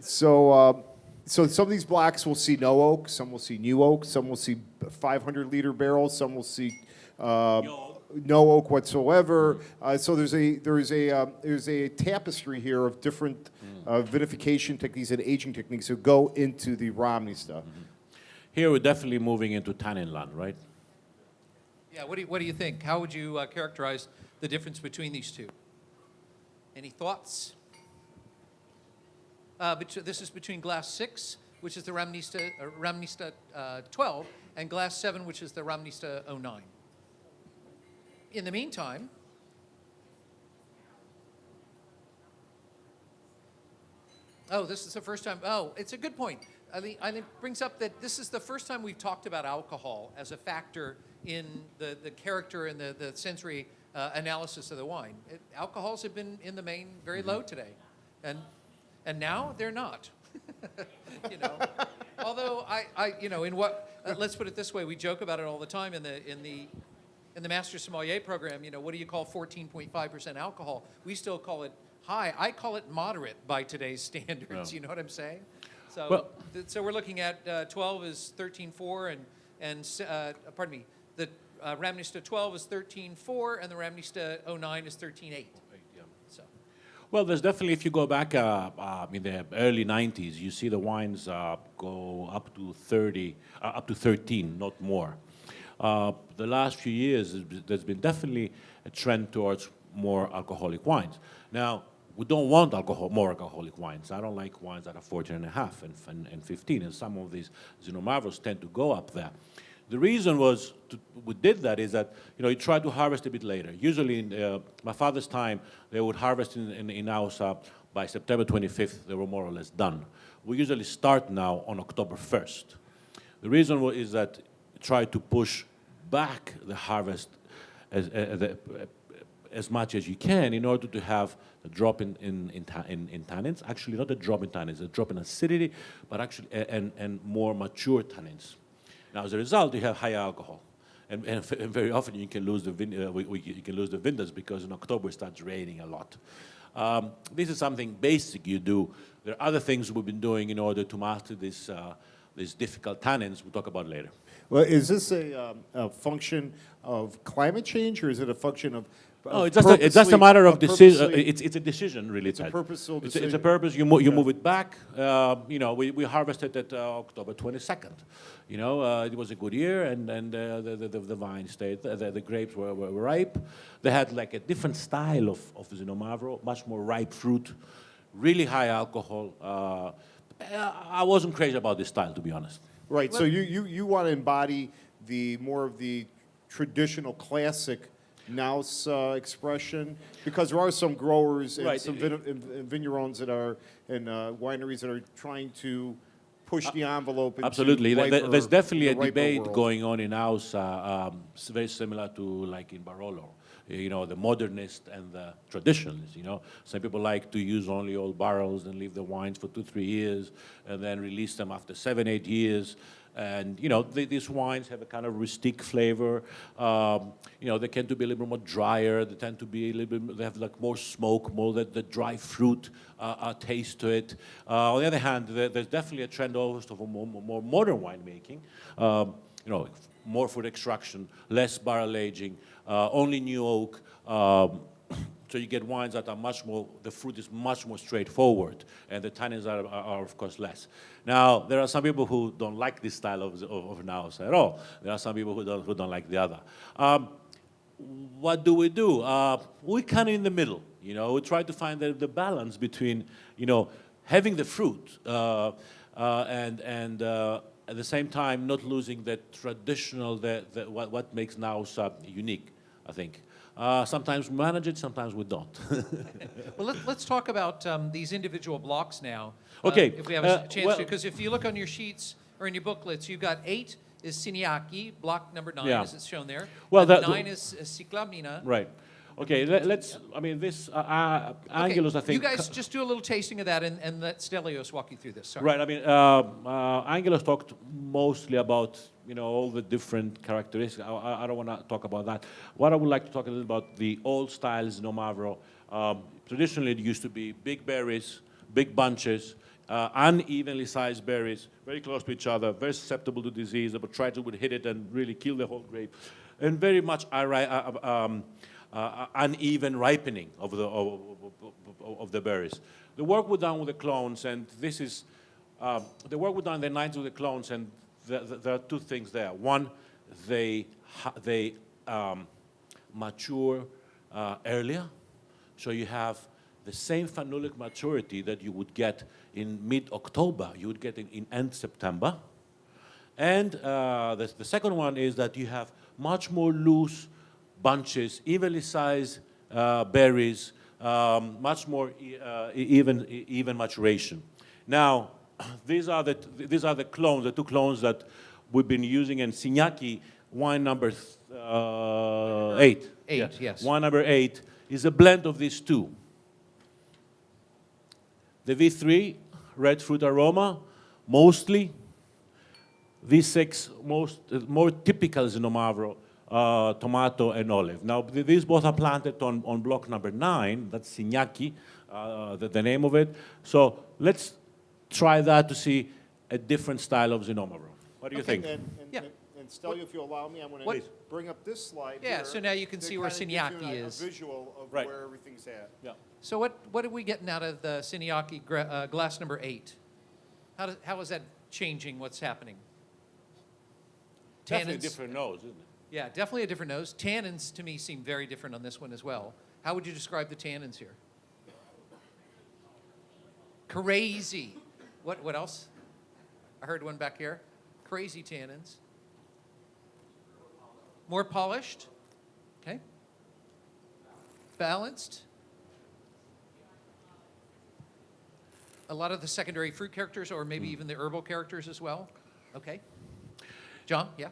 So some of these blocks will see no oak, some will see new oak, some will see 500-liter barrels, some will see no oak whatsoever. So there's a tapestry here of different vinification techniques and aging techniques that go into the Ramnista. Here we're definitely moving into tannin land, right? Yeah, what do you think? How would you characterize the difference between these two? Any thoughts? This is between glass 6, which is the Ramnista 12, and glass 7, which is the Ramnista 09. In the meantime, this is the first time. Oh, it's a good point. I think it brings up that this is the first time we've talked about alcohol as a factor in the character and the sensory analysis of the wine. Alcohols have been in the main very low today, and now they're not. Although let's put it this way: we joke about it all the time in the Master Sommelier program. What do you call 14.5% alcohol? We still call it high. I call it moderate by today's standards. Yeah. You know what I'm saying? So, so we're looking at 12 is 13.4, pardon me, the Ramnista 12 is 13.4, and the Ramnista 09 is 13.8. So. Well, there's definitely, if you go back in the early 90s, you see the wines go up to 13, not more. The last few years, there's been definitely a trend towards more alcoholic wines. Now, we don't want more alcoholic wines. I don't like wines that are 14.5 and 15, and some of these Xinomavros tend to go up there. The reason we did that is that, you try to harvest a bit later. Usually in my father's time, they would harvest in Naousa by September 25th, they were more or less done. We usually start now on October 1st. The reason is that try to push back the harvest as much as you can in order to have a drop in tannins. Actually, not a drop in tannins, a drop in acidity, but actually and more mature tannins. Now, as a result, you have higher alcohol, and very often you can lose the vineyards because in October it starts raining a lot. This is something basic you do. There are other things we've been doing in order to master these difficult tannins. We'll talk about later. Well, is this a function of climate change, or is it a function of No, it's just a matter of decision. It's a decision, really. It's a Ted. purposeful It's a decision. purpose. You move it back. We harvested it October 22nd. It was a good year, and the vine stayed. The grapes were ripe. They had like a different style of Xinomavro, much more ripe fruit, really high alcohol. I wasn't crazy about this style, to be honest. Right, so you want to embody more of the traditional classic Naus expression, because there are some growers and Right. some vignerons that are, and wineries that are trying to push the envelope into Absolutely. There's definitely a the riper debate world. going on in house, very similar to like in Barolo. The modernist and the traditionalists. Some people like to use only old barrels and leave the wines for 2-3 years and then release them after 7-8 years. And these wines have a kind of rustic flavor. They tend to be a little bit more drier. They tend to be a little bit. They have like more smoke, more the dry fruit taste to it. On the other hand, there's definitely a trend also of a more modern winemaking. More fruit extraction, less barrel aging, only new oak. So you get wines that are much more, the fruit is much more straightforward, and the tannins are of course less. Now, there are some people who don't like this style of Naus at all. There are some people who don't like the other. What do? We're kind of in the middle. We try to find the balance between, having the fruit and at the same time not losing the traditional, what makes Naus unique, I think. Sometimes we manage it, sometimes we don't. Well, let's talk about these individual blocks now. Okay, If we have a chance well- to, because if you look on your sheets or in your booklets, you've got 8 is Siniaki, block number 9, Yeah. as it's shown there. Well, and that- 9 is Cyclamina. Right. Okay, this, Angelos, I think. You guys just do a little tasting of that and let Stellios walk you through this. Sorry. Right, Angelos talked mostly about, all the different characteristics. I don't want to talk about that. What I would like to talk a little about the old style Xinomavro. Traditionally, it used to be big berries, big bunches, unevenly sized berries, very close to each other, very susceptible to disease. The botrytis would hit it and really kill the whole grape. And very much uneven ripening of the berries. The work was done with the clones, and this is the work was done in the 90s with the clones, and there are 2 things there. One, they mature earlier, so you have the same phenolic maturity that you would get in mid-October, you would get in end September. And the second one is that you have much more loose bunches, evenly sized berries, much more even maturation. Now, these are the clones, the 2 clones that we've been using in Siniaki. Wine number 8. 8, yes. Wine number 8 is a blend of these 2. The V3, red fruit aroma, mostly. V6, more typical Xinomavro, tomato and olive. Now, these both are planted on block number 9, that's Siniaki, the name of it. So let's try that to see a different style of Xinomavro. What do you think? Yeah. And Stellios, if you'll allow me, I'm going What- to bring up this slide Yeah, here so now you can to see where kinda give you Siniaki a is. visual of Right. where everything's at. Yeah. So what are we getting out of the Siniaki glass number 8? How is that changing what's happening? Definitely a Tannins- different nose, isn't it? Yeah, definitely a different nose. Tannins, to me, seem very different on this one as well. How would you describe the tannins here? Crazy. What else? I heard one back here. Crazy tannins. More polished. Okay. Balanced. A lot of the secondary fruit characters, or maybe even the herbal characters as well. Okay. John, yeah?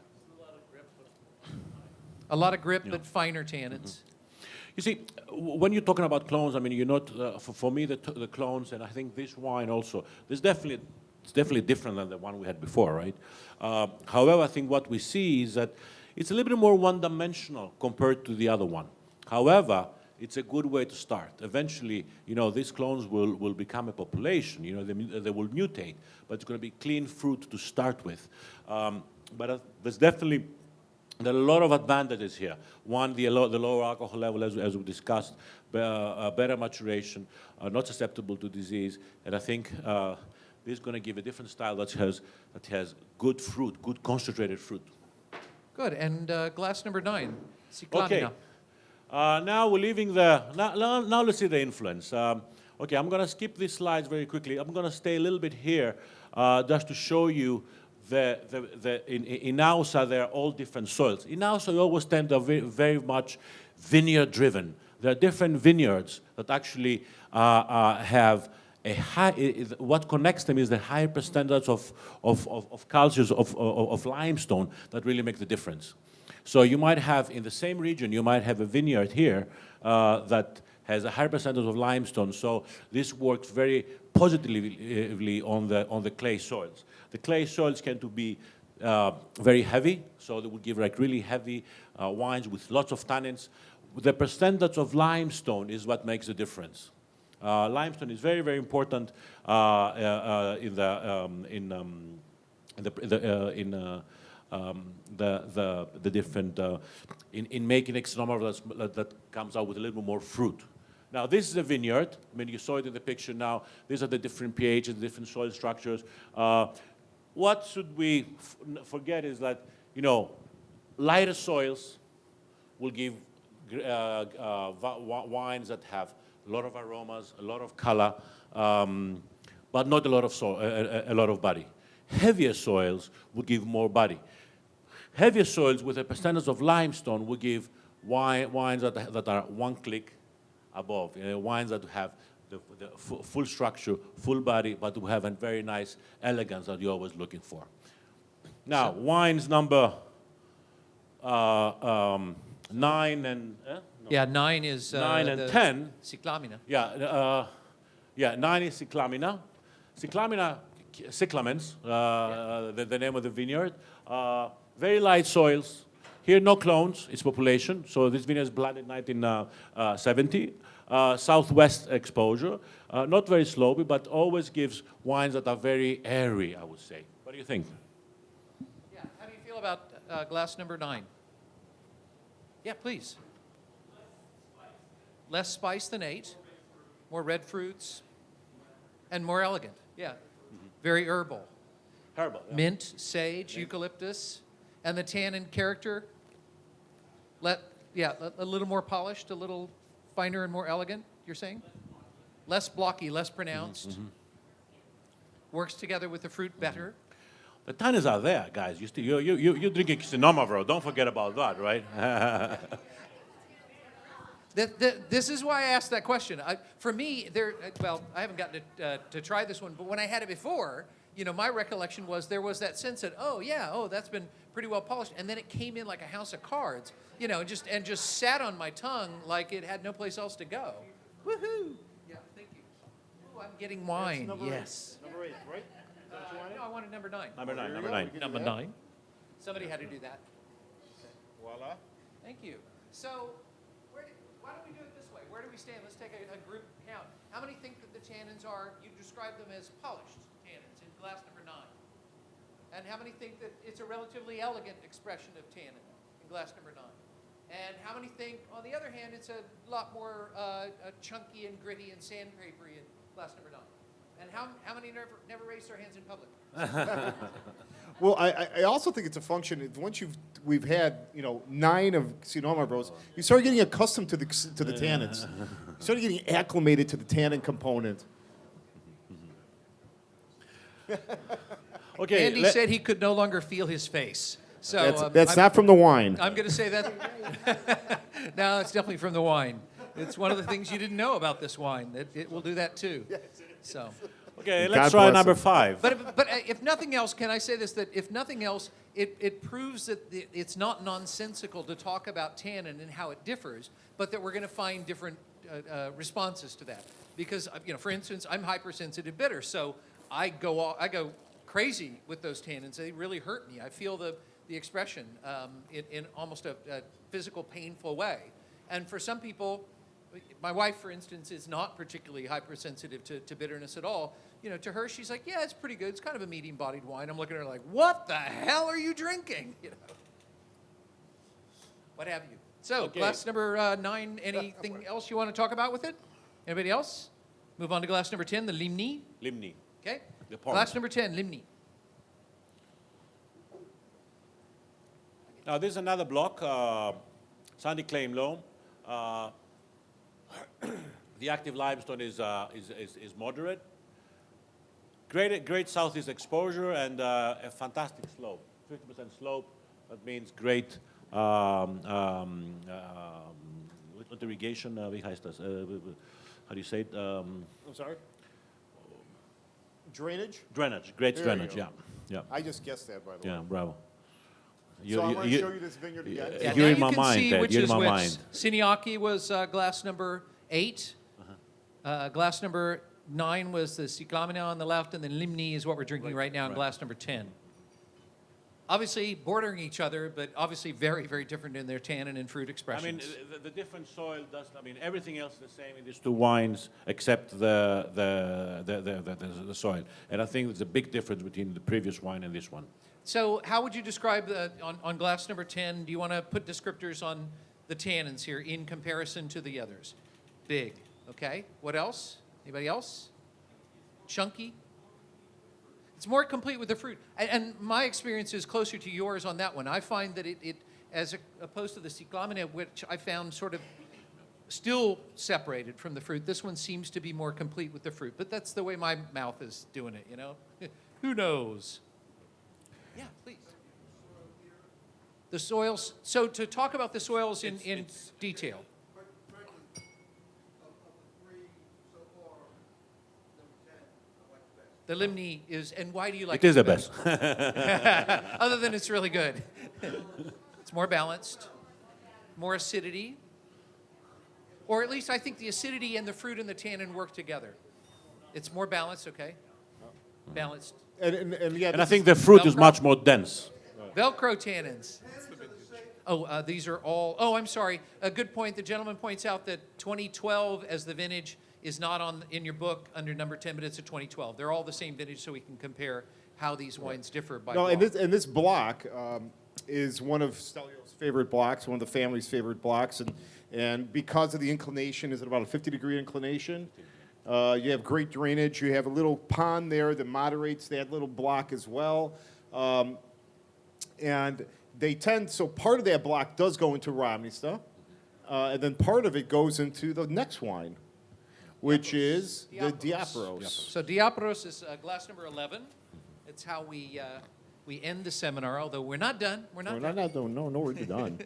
A lot of grip, but finer tannins. You see, when you're talking about clones, I mean, you're not, for me, the clones, and I think this wine also, it's definitely different than the one we had before, right? However, I think what we see is that it's a little bit more one-dimensional compared to the other one. However, it's a good way to start. Eventually, these clones will become a population. They will mutate, but it's going to be clean fruit to start with. But there's definitely There are a lot of advantages here. One, the lower alcohol level, as we discussed, better maturation, not susceptible to disease, and I think this is going to give a different style that has good fruit, good concentrated fruit. Good. And glass number 9, Okay. Cyclamina. Now we're leaving the. Now let's see the influence. Okay, I'm going to skip these slides very quickly. I'm going to stay a little bit here just to show you in Nausa, there are all different soils. In Nausa, you always tend to be very much vineyard-driven. There are different vineyards that actually have a high. What connects them is the high percentage of calcium, of limestone that really make the difference. So you might have, in the same region, you might have a vineyard here that has a high percentage of limestone. So this works very positively on the clay soils. The clay soils tend to be very heavy, so they will give like really heavy wines with lots of tannins. The percentage of limestone is what makes the difference. Limestone is very, very important in making Xinomavro that comes out with a little bit more fruit. Now, this is a vineyard. I mean, you saw it in the picture now. These are the different pHs, the different soil structures. What should we forget is that, lighter soils will give wines that have a lot of aromas, a lot of color, but not a lot of body. Heavier soils will give more body. Heavier soils with a percentage of limestone will give wines that are one click above. Wines that have the full structure, full body, but who have a very nice elegance that you're always looking for. Now, wines number 9 and... No. Yeah, 9 is 9 and 10. Cyclamina. Yeah, 9 is Cyclamina. Cyclamens, the name of the vineyard. Very light soils. Here, no clones, it's population. So this vineyard is planted in 1970. Southwest exposure. Not very slopey, but always gives wines that are very airy, I would say. What do you think? Yeah, how do you feel about glass number 9? Yeah, please. Less spice than 8, more red fruits, and more elegant. Yeah, very herbal. Herbal. Yeah. Mint, sage, eucalyptus, and the tannin character. A little more polished, a little finer and more elegant. You're saying? Less blocky, less pronounced. Works together with the fruit better. The tannins are there, guys. You're drinking Xinomavro. Don't forget about that, right? This is why I asked that question. For me, I haven't gotten to try this one, but when I had it before, my recollection was there was that sense that, that's been pretty well polished, and then it came in like a house of cards, and just sat on my tongue like it had no place else to go. Woohoo! Yeah, thank you. Ooh, I'm getting wine. Yes. Number 8, right? No, I wanted number 9. Number 9. Number 9. Somebody had to do that. Voila. Thank you. So, why don't we do it this way? Where do we stand? Let's take a group count. How many think that the tannins are, you describe them as polished tannins in glass number 9? And how many think that it's a relatively elegant expression of tannin in glass number 9? And how many think, on the other hand, it's a lot more chunky and gritty and sandpapery in glass number 9? And how many never raised their hands in public? Well, I also think it's a function. Once we've had 9 of Xinomavros, you start getting accustomed to the tannins. You start getting acclimated to the tannin component. Okay. Andy said he could no longer feel his face. So That's not from the wine. I'm going to say that. No, it's definitely from the wine. It's one of the things you didn't know about this wine. It will do that too. So. Okay, God let's try bless number him. 5. But if nothing else, can I say this, that if nothing else, it proves that it's not nonsensical to talk about tannin and how it differs, but that we're going to find different responses to that. Because, for instance, I'm hypersensitive bitter, so I go crazy with those tannins. They really hurt me. I feel the expression in almost a physical, painful way. And for some people, my wife, for instance, is not particularly hypersensitive to bitterness at all. To her, she's like, yeah, it's pretty good. It's kind of a medium-bodied wine. I'm looking at her like, what the hell are you drinking? what have you. So, Okay. glass number 9, anything else you want to talk about with it? Anybody else? Move on to glass number 10, the Limni. Limni. Okay. The pond. Glass number 10, Limni. Now, this is another block, sandy clay loam. The active limestone is moderate. Great southeast exposure and a fantastic slope, 50% slope. That means great with irrigation. Wie heißt das? How do you say it? I'm sorry? Drainage? Drainage, great There you drainage. go. Yeah. I just guessed that, by the Yeah, way. bravo. So I want to show you this vineyard again. Yeah. Yeah, You're now in my you can mind, see Ted, which you're in is my which. mind. Siniaki was glass number 8. Glass number 9 was the Cyclamina on the left, and then Limni is what we're drinking right now in glass number 10. Obviously bordering each other, but obviously very, very different in their tannin and fruit I expressions. mean, the different soil does. I mean, everything else is the same in these two wines except the soil. And I think there's a big difference between the previous wine and this one. So how would you describe on glass number 10, do you want to put descriptors on the tannins here in comparison to the others? Big, okay. What else? Anybody else? Chunky? It's more complete with the fruit. And my experience is closer to yours on that one. I find that it as opposed to the Cyclamina, which I found sort of still separated from the fruit, this one seems to be more complete with the fruit. But that's the way my mouth is doing it, you know? Who knows? Yeah, please. The soils. So to talk about the soils in detail. The Limni is, and why do you like It is the best? best. Other than it's really good. It's more balanced, more acidity. Or at least I think the acidity and the fruit and the tannin work together. It's more balanced, okay? Balanced. And yeah, And I this think the fruit is Velcro. much more dense. Velcro tannins. Oh, these are all, oh, I'm sorry. A good point. The gentleman points out that 2012 as the vintage is not in your book under number 10, but it's a 2012. They're all the same vintage, so we can compare how these wines differ by No, block. and this block is one of Stellios' favorite blocks, one of the family's favorite blocks, and because of the inclination, is it about a 50-degree inclination? You have great drainage. You have a little pond there that moderates that little block as well, and they tend, so part of that block does go into Ramnista, and then part of it goes into the next wine, which is the Diaporos. So Diaporos is glass number 11. It's how we end the seminar, although we're not done. We're not done. No, we're done.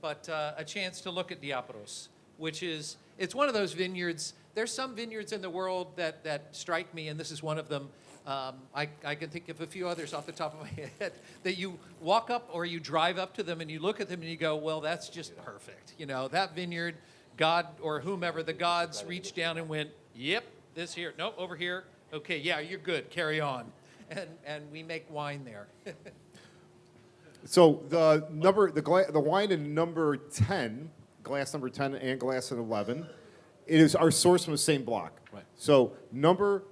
But a chance to look at Diaporos, which is, it's one of those vineyards. There's some vineyards in the world that strike me, and this is one of them. I can think of a few others off the top of my head that you walk up or you drive up to them and you look at them and you go, well, that's just perfect. You know, that vineyard, God or whomever, the gods reached down and went, yep, this here, nope, over here. Okay, yeah, you're good, carry on. And we make wine there. So the wine in number 10, glass number 10 and glass in 11, it is our source from the same block. Right. So number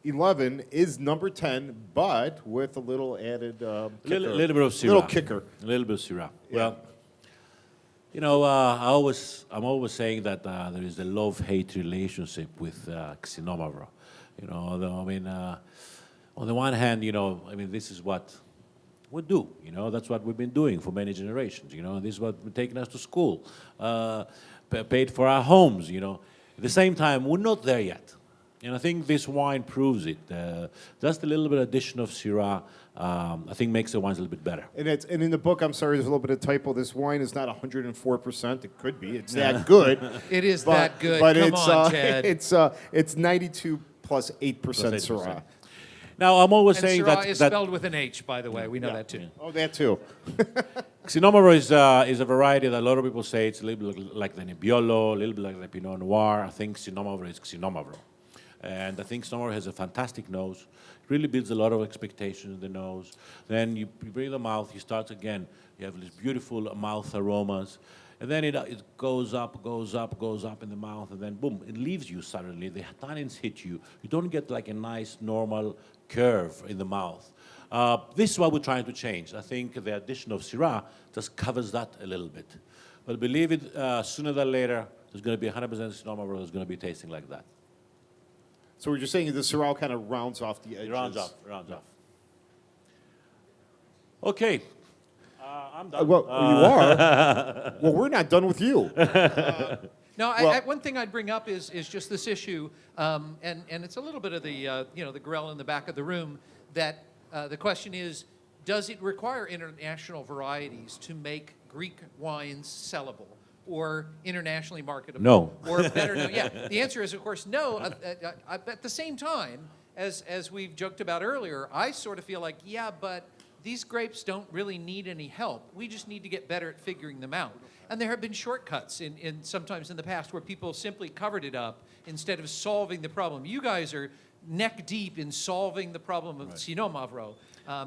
11 is number 10, but with a little added kicker. Little bit of Syrah. Little kicker. A little bit of Syrah. Yeah. Well, you know, I'm always saying that there is a love-hate relationship with Xinomavro. You know, on the one hand, you know, I mean, this is what we do. You know, that's what we've been doing for many generations. You know, this is what been taking us to school, paid for our homes. You know, at the same time, we're not there yet. And I think this wine proves it. Just a little bit addition of Syrah, I think makes the wines a little bit better. And in the book, I'm sorry, there's a little bit of typo. This wine is not 104%. It could be. It's that good. It is that good. But Come it's on, Ted. it's 92 plus 8% Syrah. Now, I'm always And saying Syrah that is that spelled with an H, by the way. We know Yeah. that too. Oh, that too. Xinomavro is a variety that a lot of people say it's a little bit like the Nebbiolo, a little bit like the Pinot Noir. I think Xinomavro is Xinomavro. And I think Xinomavro has a fantastic nose. Really builds a lot of expectations in the nose. Then you bring the mouth, you start again. You have these beautiful mouth aromas. And then it goes up in the mouth, and then boom, it leaves you suddenly. The tannins hit you. You don't get like a nice normal curve in the mouth. This is what we're trying to change. I think the addition of Syrah just covers that a little bit. But believe it, sooner than later, there's going to be 100% Xinomavro that's going to be tasting like that. So what you're saying is the Syrah kind of rounds off the edges. It rounds off. Okay. I'm done. Well, you are. Well, we're not done with you. No, Well- one thing I'd bring up is just this issue, and it's a little bit of the the gorilla in the back of the room. That the question is, does it require international varieties to make Greek wines sellable or internationally marketable? No. Or better, no. Yeah. The answer is, of course, no. At the same time, as we've joked about earlier, I sort of feel like, yeah, but these grapes don't really need any help. We just need to get better at figuring them out. And there have been shortcuts in sometimes in the past where people simply covered it up instead of solving the problem. You guys are neck deep in solving the problem of Xinomavro.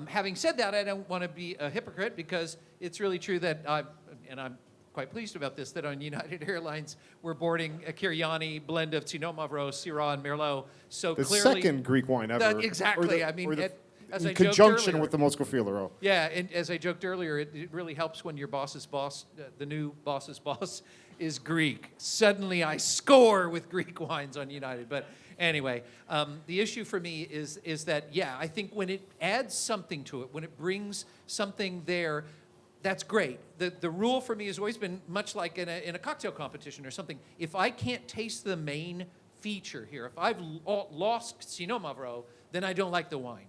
Having said that, I don't want to be a hypocrite because it's really true that I'm quite pleased about this, that on United Airlines we're boarding a Kiriani blend of Xinomavro, Syrah, and Merlot. So The clearly, second Greek wine ever. exactly. Or I mean, as in I joked conjunction earlier- with the Moscofilero. Yeah, and as I joked earlier, it really helps when your boss's boss, the new boss's boss, is Greek. Suddenly I score with Greek wines on United. But anyway, the issue for me is that, yeah, I think when it adds something to it, when it brings something there, that's great. The rule for me has always been much like in a cocktail competition or something. If I can't taste the main feature here, if I've lost Xinomavro, then I don't like the wine.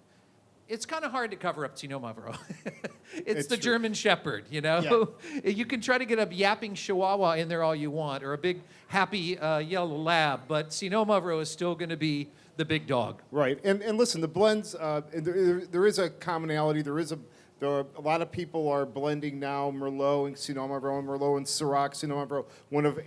It's kind of hard to cover up Xinomavro. it's the true. German Shepherd, you know? Yeah. You can try to get a yapping Chihuahua in there all you want, or a big, happy yellow lab, but Xinomavro is still going to be the big dog. Right, and listen, the blends, there is a commonality. There are a lot of people are blending now Merlot and Xinomavro and Merlot and Syrah Xinomavro. One of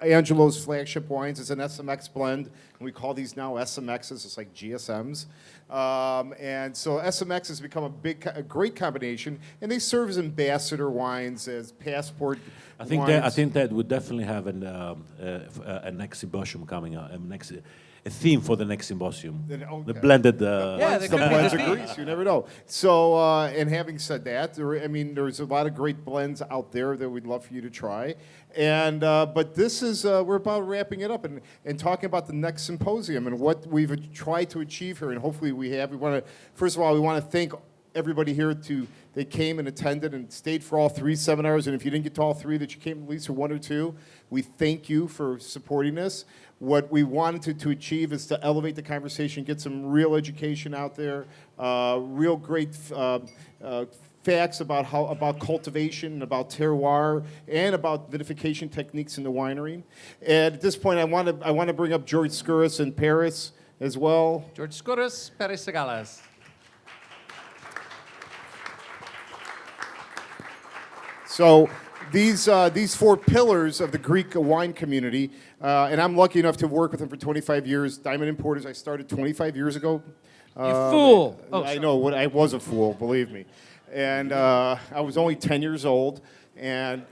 Angelos' flagship wines is an SMX blend, and we call these now SMXs. It's like GSMs. And so SMX has become a great combination, and they serve as ambassador wines, as passport I think wines. that would definitely have an next symposium coming out. A theme for the next symposium. Then, okay. The blended. Yeah, the could be blends the of theme. Greece, you never know. So, and having said that, there's a lot of great blends out there that we'd love for you to try. And but this is we're about wrapping it up and talking about the next symposium and what we've tried to achieve here, and hopefully we have. We want to first of all we want to thank everybody here that came and attended and stayed for all 3 seminars. And if you didn't get to all 3, that you came at least for 1 or 2, we thank you for supporting us. What we wanted to achieve is to elevate the conversation, get some real education out there, real great facts about cultivation and about terroir and about vinification techniques in the winery. And at this point, I want to bring up George Skouras in Paris as well. George Skouras, Paris Sagalas. So these 4 pillars of the Greek wine community, and I'm lucky enough to work with them for 25 years. Diamond Importers, I started 25 years ago. You fool. Oh, I know, I was a fool, believe me. And I was only 10 years old, and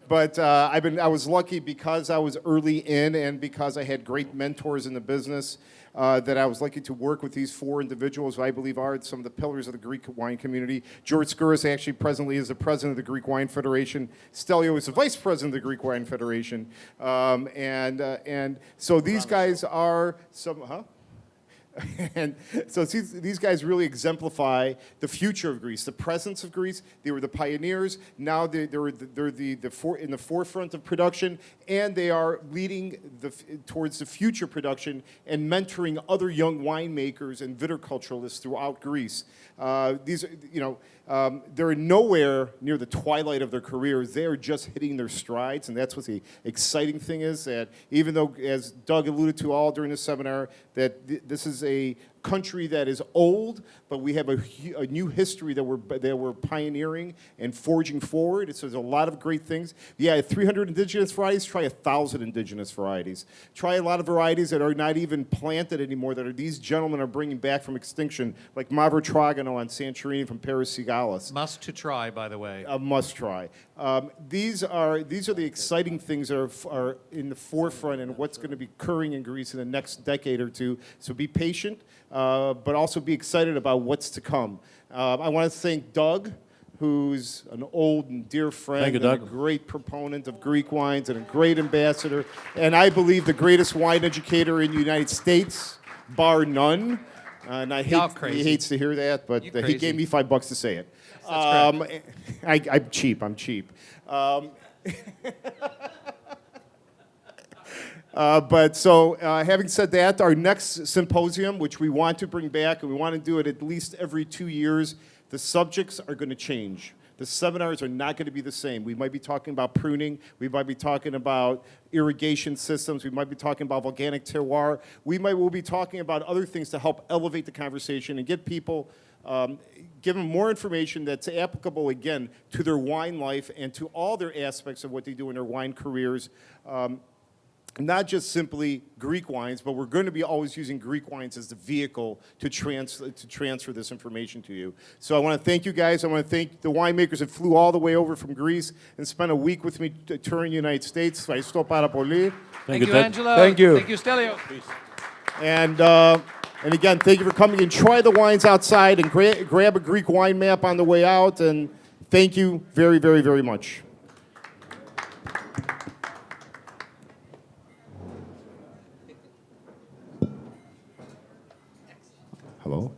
but I was lucky because I was early in and because I had great mentors in the business. That I was lucky to work with these 4 individuals who I believe are some of the pillars of the Greek wine community. George Skouras actually presently is the president of the Greek Wine Federation. Stellios is the vice president of the Greek Wine Federation. And so these guys are and so these guys really exemplify the future of Greece, the presence of Greece. They were the pioneers. Now they're in the forefront of production, and they are leading towards the future production and mentoring other young winemakers and viticulturalists throughout Greece. They're nowhere near the twilight of their careers. They are just hitting their strides, and that's what the exciting thing is, that even though, as Doug alluded to all during the seminar, that this is a country that is old, but we have a new history that we're pioneering and forging forward. So there's a lot of great things. Yeah, 300 indigenous varieties, try 1,000 indigenous varieties. Try a lot of varieties that are not even planted anymore, that these gentlemen are bringing back from extinction, like Mavro Tragano on Santorini from Paris Sigalis. Must to try, by the way. A must try. These are the exciting things that are in the forefront and what's going to be occurring in Greece in the next decade or 2. So be patient. but also be excited about what's to come. I want to thank Doug, who's an old and dear friend, Thank you, and a Doug. great proponent of Greek wines and a great ambassador, and I believe the greatest wine educator in the United States, bar none. And Y'all he crazy. hates to hear that, but You he crazy. gave me $5 to say it. That's I'm cheap. I'm cheap. Having said that, our next symposium, which we want to bring back, and we want to do it at least every 2 years, the subjects are going to change. The seminars are not going to be the same. We might be talking about pruning. We might be talking about irrigation systems. We might be talking about volcanic terroir. We'll be talking about other things to help elevate the conversation and get people, give them more information that's applicable, again, to their wine life and to all their aspects of what they do in their wine careers. Not just simply Greek wines, but we're going to be always using Greek wines as the vehicle to transfer this information to you. So I want to thank you guys. I want to thank the winemakers that flew all the way over from Greece and spent a week with me touring the United States. Ευχαριστώ πάρα πολύ. Thank you, Ted. Angelo. Thank you. Thank you, Stellios. And again, thank you for coming and try the wines outside and grab a Greek wine map on the way out. And thank you very, very, very much. Hello?